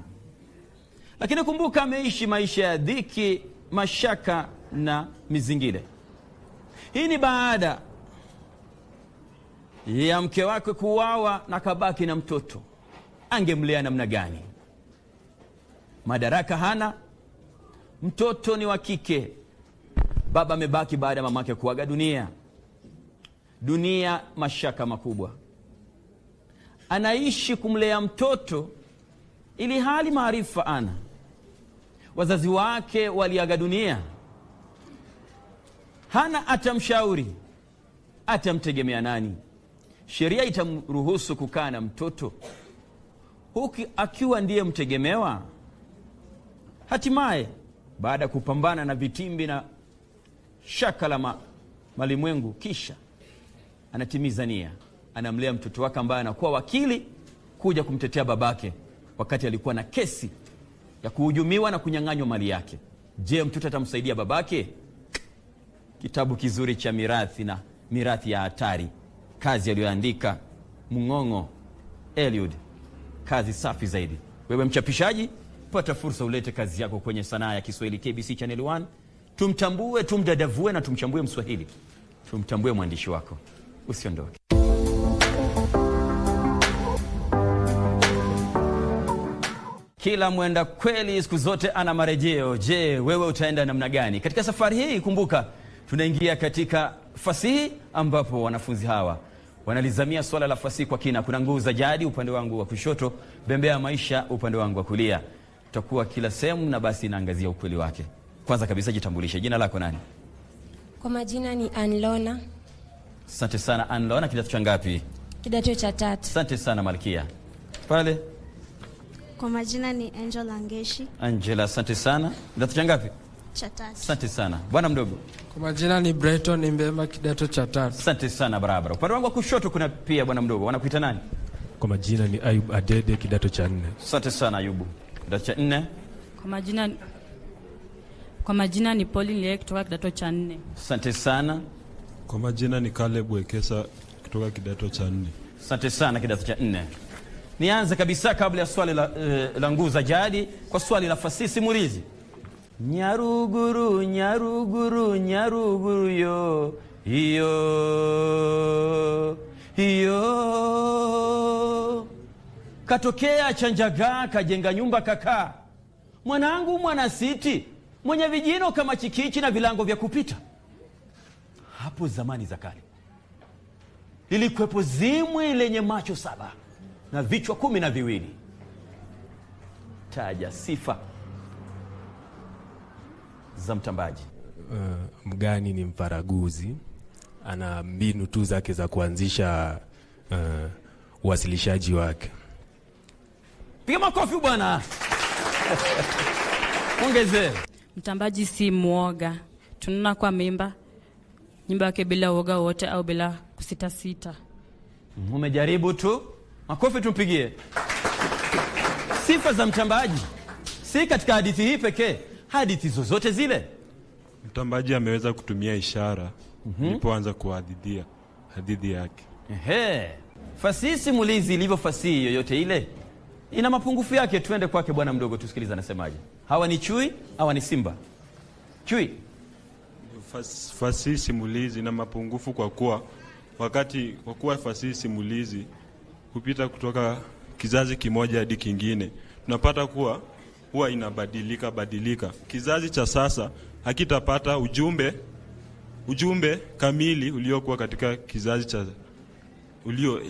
Lakini kumbuka, ameishi maisha ya dhiki, mashaka na mizingile. Hii ni baada ya mke wake kuuawa na kabaki na mtoto. Angemlea namna gani? Madaraka hana, mtoto ni wa kike. Baba amebaki baada ya mamake kuaga dunia. Dunia mashaka makubwa. Anaishi kumlea mtoto ili hali maarifa ana. Wazazi wake waliaga dunia. Hana atamshauri, atamtegemea nani? Sheria itamruhusu kukaa na mtoto huku akiwa ndiye mtegemewa? Hatimaye, baada ya kupambana na vitimbi na shaka la malimwengu, kisha anatimiza nia, anamlea mtoto wake ambaye anakuwa wakili kuja kumtetea babake wakati alikuwa na kesi ya kuhujumiwa na kunyang'anywa mali yake. Je, mtoto atamsaidia babake? Kitabu kizuri cha Mirathi na Mirathi ya Hatari, kazi aliyoandika Mung'ong'o Eliud, kazi safi zaidi. Wewe mchapishaji, pata fursa ulete kazi yako kwenye Sanaa ya Kiswahili KBC Channel 1. Tumtambue, tumdadavue na tumchambue Mswahili. Tumtambue mwandishi wako. Usiondoke. Kila mwenda kweli siku zote ana marejeo. Je, wewe utaenda namna gani katika safari hii? Kumbuka, tunaingia katika fasihi ambapo wanafunzi hawa wanalizamia swala la fasihi kwa kina. Kuna Nguu za Jadi upande wangu wa kushoto, Bembea Maisha upande wangu wa kulia. Tutakuwa kila sehemu na basi inaangazia ukweli wake. Kwanza kabisa, jitambulishe. Jina lako nani? Kwa majina ni Anlona. Asante sana Anlona. Kidato cha ngapi? Kidato cha 3. Asante sana Malkia. Pale. Kwa majina ni Angela Ngeshi. Angela, asante sana. Kidato cha ngapi? Cha 3. Asante sana. Bwana mdogo. Kwa majina ni Brighton Mbemba, kidato cha 3. Asante sana barabara. Upande wangu wa kushoto kuna pia bwana mdogo. Wanakuita nani? Kwa majina ni Ayub Adede, kidato cha 4. Asante sana Ayubu. Kidato cha 4. Kwa majina ni Pauline Leye kutoka kidato cha 4. Asante sana. Kwa majina ni Caleb Wekesa kutoka kidato cha 4. Asante sana, kidato cha 4. Nianze kabisa kabla ya swali la Nguu za Jadi kwa swali la fasihi simulizi. Nyaruguru, Nyaruguru, Nyaruguru yo, hiyo, hiyo. Katokea Chanjagaa, kajenga nyumba kakaa. Mwanangu mwana siti, mwenye vijino kama chikichi na vilango vya kupita. Hapo zamani za kale lilikuwepo zimwi lenye macho 7 na vichwa 12. Taja sifa za mtambaji. Mgani ni mparaguzi, ana mbinu tu zake za kuanzisha uwasilishaji wake. Piga makofi bwana. Ongeze. Mtambaji si mwoga. Tunaona kwa mimba nyimba yake bila uoga wote au bila kusita. Umejaribu tu. Makofi tumpigie. Sifa za mtambaji si katika hadithi hii pekee, hadithi zozote zile. Mtambaji ameweza kutumia ishara ilipoanza kuhadithia hadithi yake. Ehe. Fasihi simulizi ilivyo fasihi yoyote ile ina mapungufu yake. Twende kwake bwana mdogo tusikilize anasemaje. Hawa ni chui, hawa ni simba. Chui. Fasihi simulizi ina mapungufu kwa kuwa fasihi simulizi kupita kutoka kizazi kimoja hadi kingine. Tunapata kuwa huwa inabadilika. Kizazi cha sasa hakitapata ujumbe kamili uliokuwa katika kizazi cha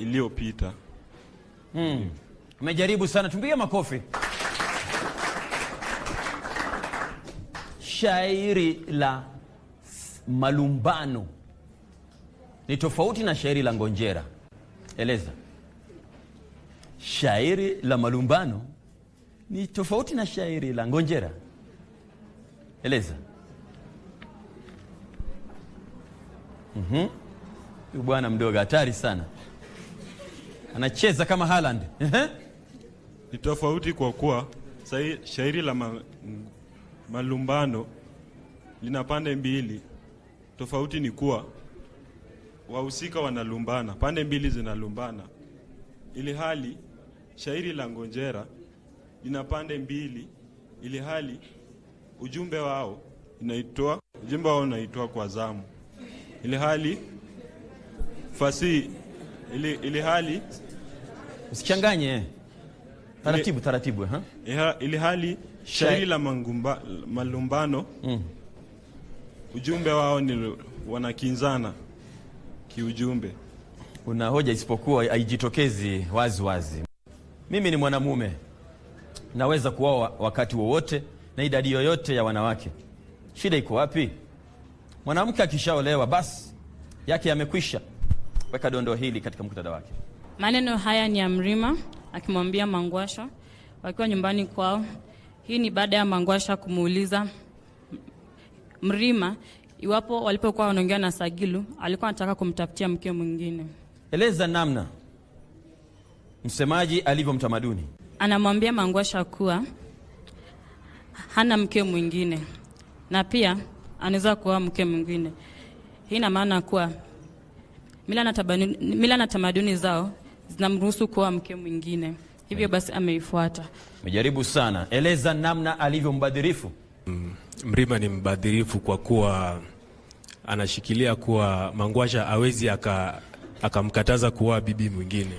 iliyopita. Umejaribu sana, tumpige makofi. Shairi la malumbano ni tofauti na shairi la ngonjera. Eleza. Shairi la malumbano ni tofauti na shairi la ngonjera. Eleza. Bwana mdogo hatari sana. Anacheza kama Haaland. Ni tofauti kwa kuwa shairi la malumbano lina pande mbili. Tofauti ni kuwa wahusika wanalumbana, pande mbili zinalumbana. Ili hali shairi la ngonjera lina pande mbili, ili hali ujumbe wao unaitwa kwa zamu. Ili hali fasihi ili hali usichanganye taratibu ili hali shairi la malumbano ujumbe wao ni wanakinzana kiujumbe. Una hoja isipokuwa haijitokezi wazi. Mimi ni mwanamume, naweza kuoa wakati wowote na idadi yoyote ya wanawake. Shida iko wapi? Mwanamke akishaolewa basi yake yamekwisha. Weka dondoo hili katika muktadha wake. Maneno haya ni ya Mrima akimwambia Mangwasha wakiwa nyumbani kwao. Hii ni baada ya Mangwasha kumuuliza Mrima iwapo walipokuwa wanaongea na Sagilu alikuwa anataka kumtafutia mke mwingine. Eleza namna msemaji alivyo mtamaduni. Anamwambia Mangwasha kuwa hana mke mwingine na pia anaweza kuoa mke mwingine. Hii ina maana kuwa mila na tamaduni zao zinamruhusu kuoa mke mwingine. Hivyo basi ameifuata. Umejaribu sana. Eleza namna alivyo mbadhirifu. Mrima ni mbadhirifu kwa kuwa anashikilia kuwa Mangwasha hawezi akamkataza kuoa bibi mwingine.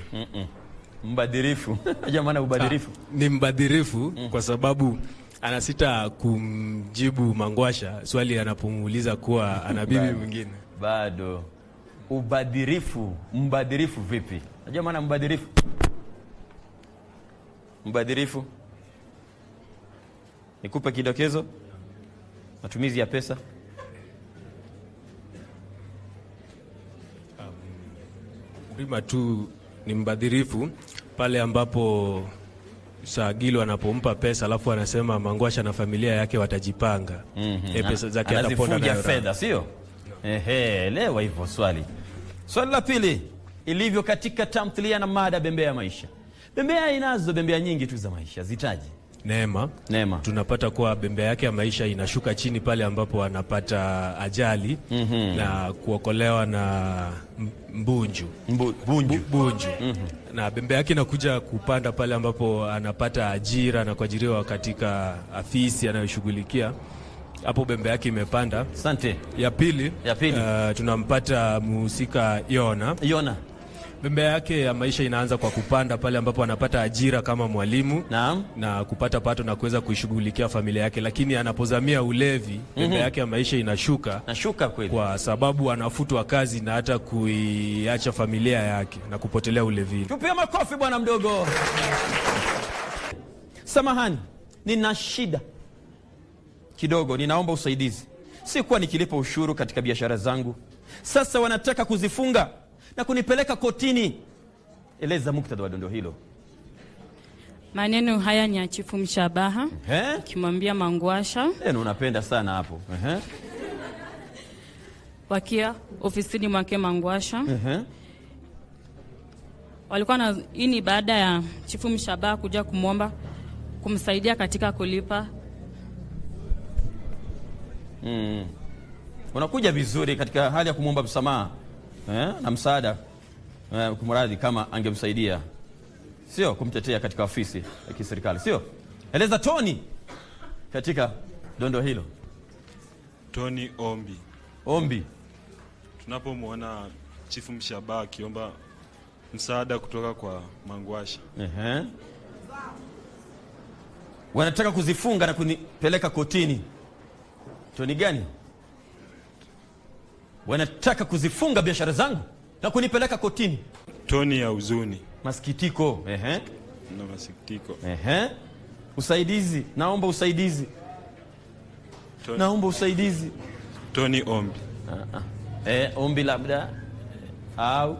Mbadhirifu. Jamani, ubadhirifu. Ni mbadhirifu kwa sababu anasita kumjibu Mangwasha swali anapomuuliza kuwa ana bibi mwingine. Bado. Ubadhirifu. Mbadhirifu vipi? Unajua maana mbadhirifu? Mbadhirifu. Nikupe kidokezo. Matumizi ya pesa. Mrima tu ni mbadhirifu pale ambapo Sagilu anapompa pesa alafu anasema Mangwasha na familia yake watajipanga. Pesa zake ataponda nayo fedha, sio? Elewa hivyo swali. Swali la pili, ilivyo katika tamthilia na mada bembea ya maisha. Bembea inazo bembea nyingi tu za maisha, zitaji. Neema. Tunapata kuwa bembea yake ya maisha inashuka chini pale ambapo anapata ajali na kuokolewa na Bunju. Na bembea yake inakuja kupanda pale ambapo anapata ajira na kuajiriwa katika afisi anayoshughulikia. Hapo bembea yake imepanda. Asante. Ya pili. Tunampata mhusika Yona. Bembea yake ya maisha inaanza kwa kupanda pale ambapo anapata ajira kama mwalimu na kupata pato na kuweza kuishughulikia familia yake, lakini anapozamia ulevi bembea yake ya maisha inashuka kweli, kwa sababu anafutwa kazi na hata kuiacha familia yake na kupotelea ulevini. Tupia makofi bwana mdogo. Samahani, nina shida kidogo, ninaomba usaidizi. Sikuwa nikilipa ushuru katika biashara zangu, sasa wanataka kuzifunga na kunipeleka kotini. Eleza muktadha wa dondoo hilo. Maneno haya ni ya Chifu Mshabaha akimwambia Mangwasha. Unapenda sana hapo. Wakia ofisini mwake Mangwasha. Walikuwa na hii ni baada ya Chifu Mshabaha kuja kumwomba kumsaidia katika kulipa. Unakuja vizuri katika hali ya kumwomba msamaha. na msaada kumradhi, kama angemsaidia, sio kumtetea katika ofisi ya kiserikali, sio? Eleza Tony katika dondo hilo. Tony Ombi. Ombi. Tunapomwona Chifu Mshabaha akiomba msaada kutoka kwa Mangwasha. Wanataka kuzifunga na kunipeleka kotini. Tony gani? Wanataka kuzifunga biashara zangu na kunipeleka kotini. Tony ya huzuni. Masikitiko. Na masikitiko. Usaidizi. Naomba usaidizi. Naomba usaidizi. Tony Ombi. Ombi labda au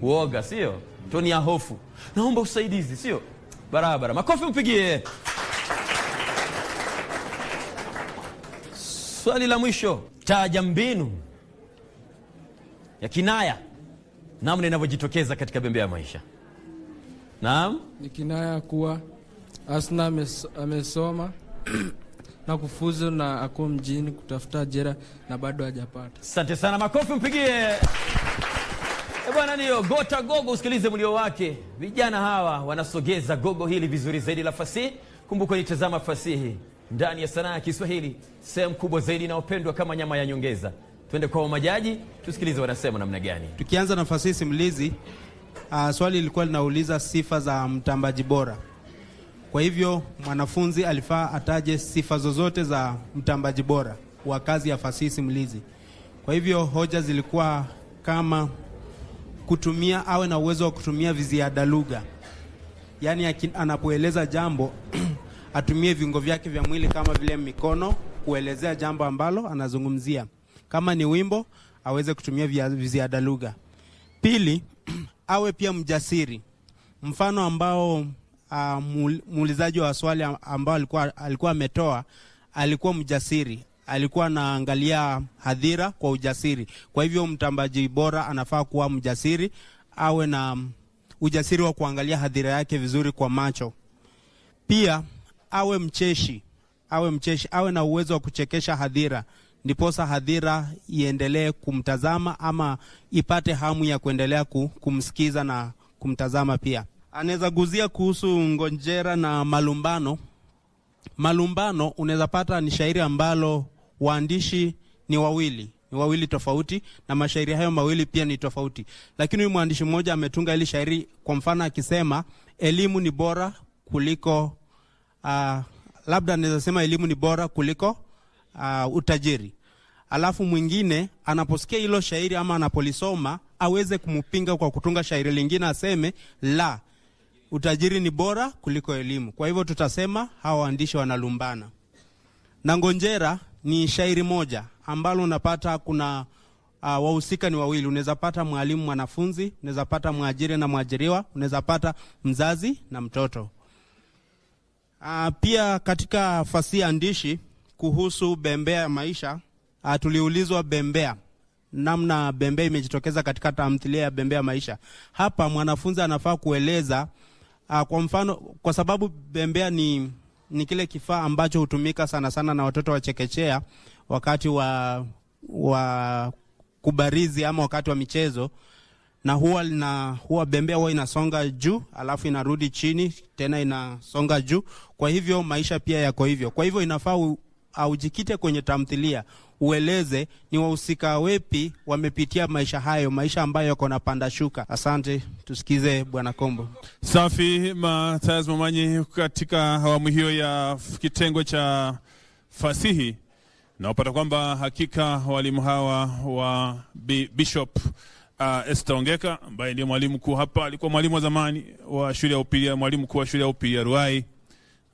uoga, sio? Tony ya hofu. Naomba usaidizi, sio? Barabara. Makofi mpigie. Swali la mwisho, taja mbinu ya kinaya namna inavyojitokeza katika Bembea ya Maisha. Naam? Ni kinaya kuwa Asna amesoma na kufuzu na ako mjini kutafuta ajira na bado hajapata. Asante sana, makofi mpigie. Bwana niyo Gota Gogo, usikilize mlio wake. Vijana hawa wanasogeza gogo hili vizuri zaidi la fasihi. Kumbuka nitazama fasihi ndani ya sanaa ya Kiswahili, sehemu kubwa zaidi na upendwa kama nyama ya nyongeza. Twende kwa majaji, tusikilize wanasema namna gani. Tukianza na fasihi simulizi, swali lilikuwa linauliza sifa za mtambaji bora. Kwa hivyo mwanafunzi alifaa ataje sifa zozote za mtambaji bora wa kazi ya fasihi simulizi. Kwa hivyo hoja zilikuwa kama kutumia, awe na uwezo wa kutumia viziada lugha. Yaani anapoeleza jambo atumie viungo vyake vya mwili kama vile mikono kuelezea jambo ambalo anazungumzia. Kama ni wimbo aweze kutumia viziada lugha. Pili, awe pia mjasiri. Mfano ambao muulizaji wa swali ambao alikuwa ametoa alikuwa mjasiri. Alikuwa anaangalia hadhira kwa ujasiri. Kwa hivyo mtambaji bora anafaa kuwa mjasiri, awe na ujasiri wa kuangalia hadhira yake vizuri kwa macho. Pia awe mcheshi, awe na uwezo wa kuchekesha hadhira, ndiposa hadhira iendelee kumtazama ama ipate hamu ya kuendelea kumsikiza na kumtazama pia. Anaweza guzia kuhusu ngonjera na malumbano. Malumbano unaweza pata ni shairi ambalo waandishi ni wawili tofauti, na mashairi hayo mawili pia ni tofauti. Lakini huyu mwandishi mmoja ametunga ile shairi kwa mfano akisema elimu ni bora kuliko labda anaweza sema elimu ni bora kuliko utajiri. Alafu mwingine anaposikia hilo shairi ama anapolisoma aweze kumupinga kwa kutunga shairi lingine aseme la, utajiri ni bora kuliko elimu. Kwa hivyo tutasema hawa waandishi wanalumbana. Na ngonjera ni shairi moja ambalo unapata kuna wahusika ni wawili. Unaweza pata mwalimu mwanafunzi, unaweza pata mwajiri na mwajiriwa, unaweza pata mzazi na mtoto. Pia katika fasihi andishi kuhusu Bembea ya Maisha, tuliulizwa bembea, namna bembea imejitokeza katika tamthilia ya Bembea ya Maisha. Hapa mwanafunzi anafaa kueleza kwa mfano, kwa sababu bembea ni kile kifaa ambacho hutumika sana sana na watoto wa chekechea wakati wa kubarizi ama wakati wa michezo, na huwa bembea huwa inasonga juu alafu inarudi chini tena inasonga juu. Kwa hivyo maisha pia yako hivyo. Kwa hivyo inafaa ujikite kwenye tamthilia, ueleze ni wahusika wepi wamepitia maisha hayo, maisha ambayo yako na panda shuka. Asante, tusikize Bwana Kombo. Safi, Mathias Momanyi katika awamu hiyo ya kitengo cha fasihi. Na upata kwamba hakika walimu hawa wa Bishop Esther Ongeka ambaye ndiye mwalimu mkuu hapa, alikuwa mwalimu wa zamani wa shule ya upili, mwalimu mkuu wa shule ya upili ya Ruai.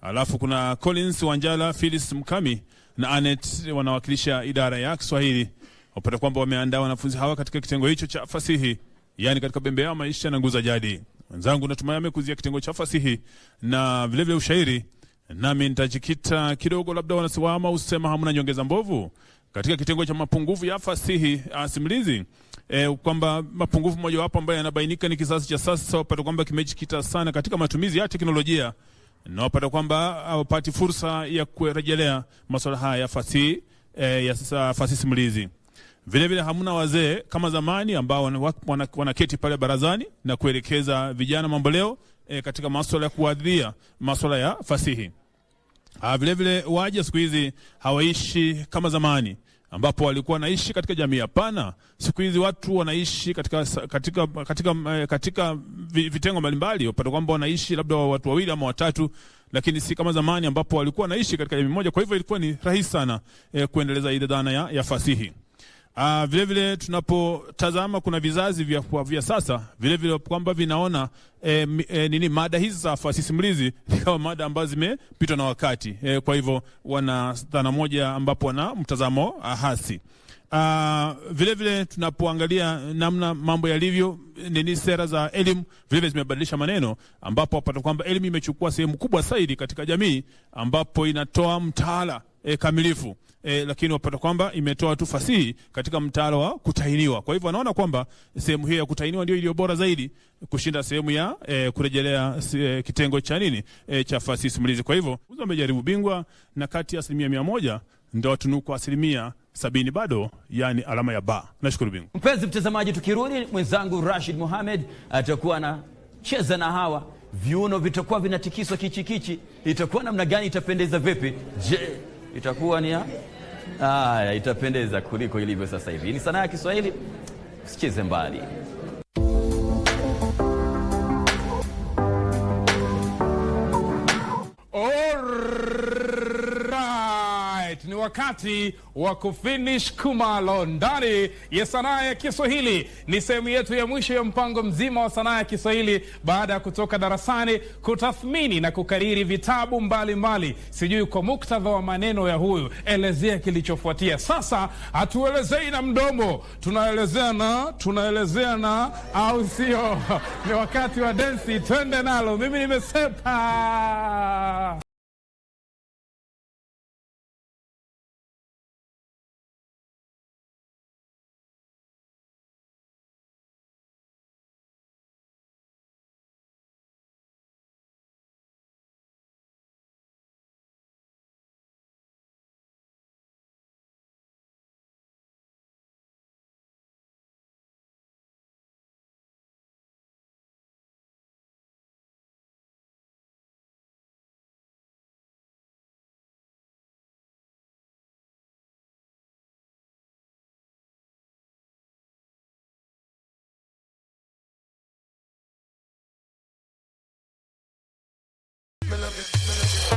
Alafu kuna Collins Wanjala, Phyllis Mkami na Anet wanawakilisha idara ya Kiswahili. Upata kwamba wameandaa wanafunzi hawa katika kitengo hicho cha fasihi, yani katika Bembea ya Maisha na Nguza Jadi. Wenzangu natumai amekuzia kitengo cha fasihi na vile vile ushairi. Nami nitajikita kidogo, labda wanasiwama usema hamuna nyongeza mbovu katika kitengo cha mapungufu ya fasihi simulizi. Kwamba mapungufu moja wapo ambayo yanabainika ni kizazi cha sasa wapata kwamba kimejikita sana katika matumizi ya teknolojia, na wapata kwamba hawapati fursa ya kurejelea masuala haya ya fasihi ya fasihi simulizi. Vile vile hamna wazee kama zamani ambao wanaketi pale barazani na kuelekeza vijana mambo leo katika masuala ya kuadhiria, masuala ya fasihi. Vile vile waje siku hizi hawaishi kama zamani ambapo walikuwa naishi katika jamii. Hapana, siku hizi watu wanaishi katika vitengo mbalimbali. Upata kwamba wanaishi labda watu wawili ama watatu, lakini si kama zamani ambapo walikuwa naishi katika jamii moja. Kwa hivyo ilikuwa ni rahisi sana kuendeleza ile dhana ya fasihi. Vile vile tunapotazama kuna vizazi vya sasa vile vile kwamba vinaona mada hizi za fasihi simulizi kama mada ambazo zimepitwa na wakati. Kwa hivyo wana dhana moja ambapo wana mtazamo hasi. Vile vile tunapoangalia namna mambo yalivyo, sera za elimu vile vile zimebadilisha maneno, ambapo wapata kwamba elimu imechukua sehemu kubwa zaidi katika jamii, ambapo inatoa mtaala kamilifu. Lakini wapata kwamba imetoa tu fasihi katika mtaala wa kutahiniwa. Kwa hivyo wanaona kwamba sehemu hiyo ya kutahiniwa ndio iliyo bora zaidi kushinda sehemu ya kurejelea kitengo cha cha fasihi simulizi. Kwa hivyo wamejaribu bingwa, na kati ya 100% ndio tunuku 70 bado, yani alama ya ba. Nashukuru bingwa. Mpenzi mtazamaji, tukirudi mwenzangu Rashid Mohamed atakuwa anacheza na hawa. Viuno vitakuwa vinatikiswa kichikichi. Itakuwa namna gani? Itapendeza vipi? Je, itakuwa ni itapendeza kuliko ilivyo sasa hivi. Ni Sanaa ya Kiswahili, usicheze mbali. Ni wakati wa kufinish kumalo ndani ya Sanaa ya Kiswahili. Ni sehemu yetu ya mwisho ya mpango mzima wa Sanaa ya Kiswahili baada ya kutoka darasani kutathmini na kukariri vitabu mbalimbali. Sijui kwa muktadha wa maneno ya huyu, elezea kilichofuatia. Sasa hatuelezei na mdomo, tunaelezea na au sio? Ni wakati wa densi, twende nalo. Mimi nimesepa.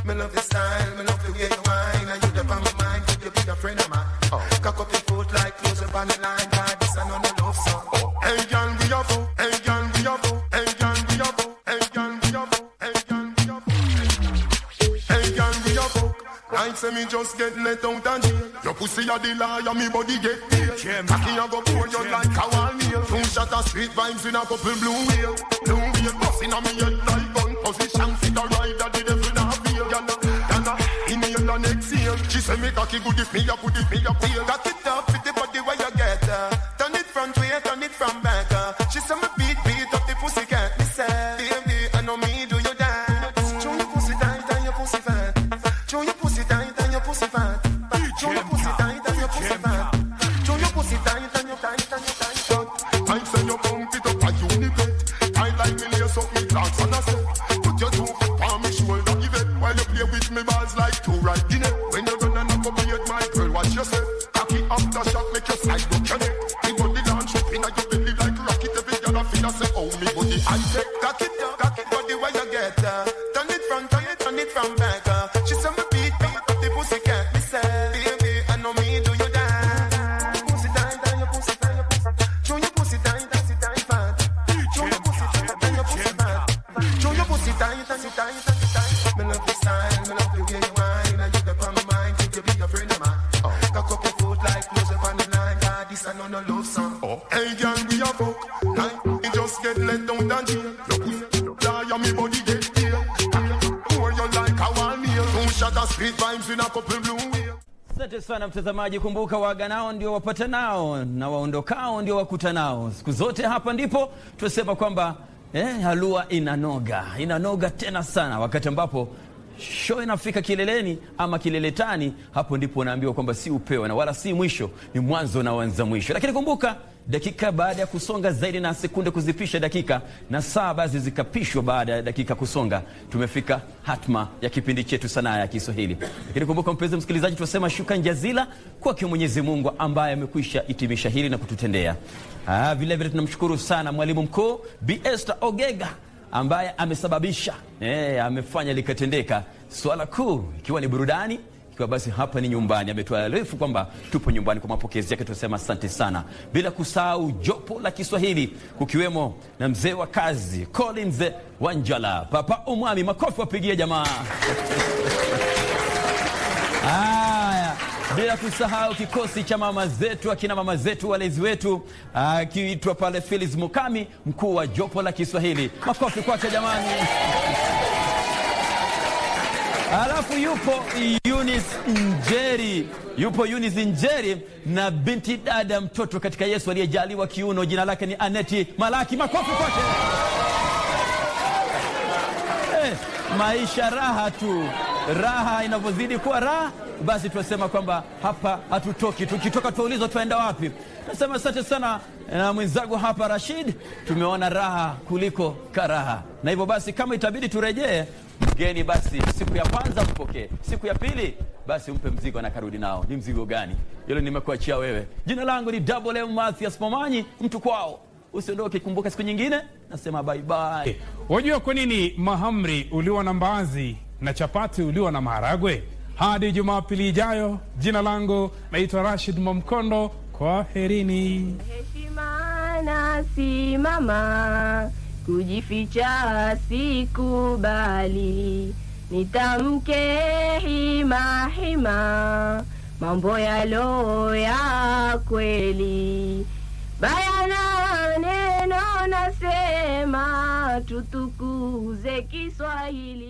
Me love the style, me love the way you whine, and you the on my mind, could you be a friend of mine? Cock up your foot like close up on the line, God, this I know the love song. Hey girl, we a fool, hey girl, we a fool, hey girl, we a fool, hey girl, we a fool, hey girl, we a fool, hey girl, we a fool. Like say me just get let out and jail. Your pussy a the liar, me body get pale. Cocky a go pour you like a wall nail. 2 shot of street vibes in a couple blue wheel. Blue wheel busting on me head like gun position. Fit a ride that the devil not feel. Yana, inhale and exhale. She say me cocky good if me a put it me a feel. Cock it up with the body where you get. Turn it front way, turn it from back. She say me beat up the pussy cat. Me say, baby, I know me do you dance. Show your pussy tight and your pussy fat. Show your pussy tight and your pussy fat. Show your pussy tight and your pussy fat. Show your pussy tight and your tight and your tight. I say you pump it up a unibet. I like me lace up me clocks on a set. Put your 2 foot on me shoulder, give it. While you play with me balls like 2 right in it. When you're gonna knock up your my girl, watch yourself. Cocky after shot, make your side go connect. Me body launch up in your belly like rocket. Every girl I feel I say, oh me body I take. Cock it body where you get. Turn it front, turn it from back. She say me beat up the pussy cat. Me say, baby, I know me do you dance. Pussy tight and your pussy fat. Show your pussy tight and sit tight fat. Show your pussy tight and your pussy fat. Show your pussy tight and sit tight and sit tight. Me love the style, me love the way you whine, and you the on my mind, could you be a friend of mine? Cock up your foot like close up on the line, God, this I know no love song. Hey girl, we a fuck, like me just get let down and jail. Your pussy die and me body get pale. Pour you like a wall nail. 2 shot of street vibes in a couple blue wheel. Asante sana mtazamaji, kumbuka waaganao ndio wapatanao na waondokao ndio wakutanao. Siku zote hapa ndipo tunasema kwamba halua inanoga tena sana wakati ambapo show inafika kileleni ama kileletani, hapo ndipo unaambiwa kwamba si upeo na wala si mwisho, ni mwanzo na uanza mwisho. Lakini kumbuka, dakika baada ya kusonga zaidi na sekunde kuzipisha dakika, na saa basi zikapishwa baada ya dakika kusonga, tumefika hatma ya kipindi chetu Sanaa ya Kiswahili. Lakini kumbuka mpenzi msikilizaji, tunasema shukrani jazila kwake Mwenyezi Mungu ambaye amekwisha hitimisha hili na kututendea. Vile vile tunamshukuru sana mwalimu mkuu Bi Esther Ogega ambaye amesababisha amefanya likatendeka, swala kuu ikiwa ni burudani, ikiwa basi hapa ni nyumbani. Ametuarifu kwamba tupo nyumbani kwa mapokezi yake, tunasema asante sana. Bila kusahau jopo la Kiswahili kukiwemo na mzee wa kazi Collins Wanjala, Papa Umwami, makofi wapigie jamaa. Bila kusahau kikosi cha mama zetu, akina mama zetu, walezi wetu, akiitwa pale Phyllis Mukami, mkuu wa jopo la Kiswahili. Makofi kwake jamani. Alafu yupo Eunice Njeri na binti dada mtoto katika Yesu aliyejaliwa kiuno, jina lake ni Aneti Malaki. Makofi kwake. Maisha raha tu. Raha inavyozidi kuwa raha, basi tunasema kwamba hapa hatutoki. Tukitoka tuulizwa tuenda wapi. Nasema asante sana na mwenzangu hapa Rashid, tumeona raha kuliko karaha. Na hivyo basi kama itabidi turejee, mgeni basi siku ya kwanza mpokee, siku ya pili basi umpe mzigo na karudi nao. Ni mzigo gani? Hilo nimekuachia wewe. Jina langu ni Double M Mathias Momanyi, mtu kwao. Usiondoke, kumbuka siku nyingine. Nasema bye bye. Wajua kwa nini mahamri uliwa na mbaazi na chapati uliwa na maharagwe? Hadi Jumapili ijayo, jina langu naitwa Rashid Momkondo. Kwa herini. Heshima na simama, kujificha sikubali, nitamke hima hima, mambo yalo ya kweli. Bayana neno nasema, tutukuze Kiswahili.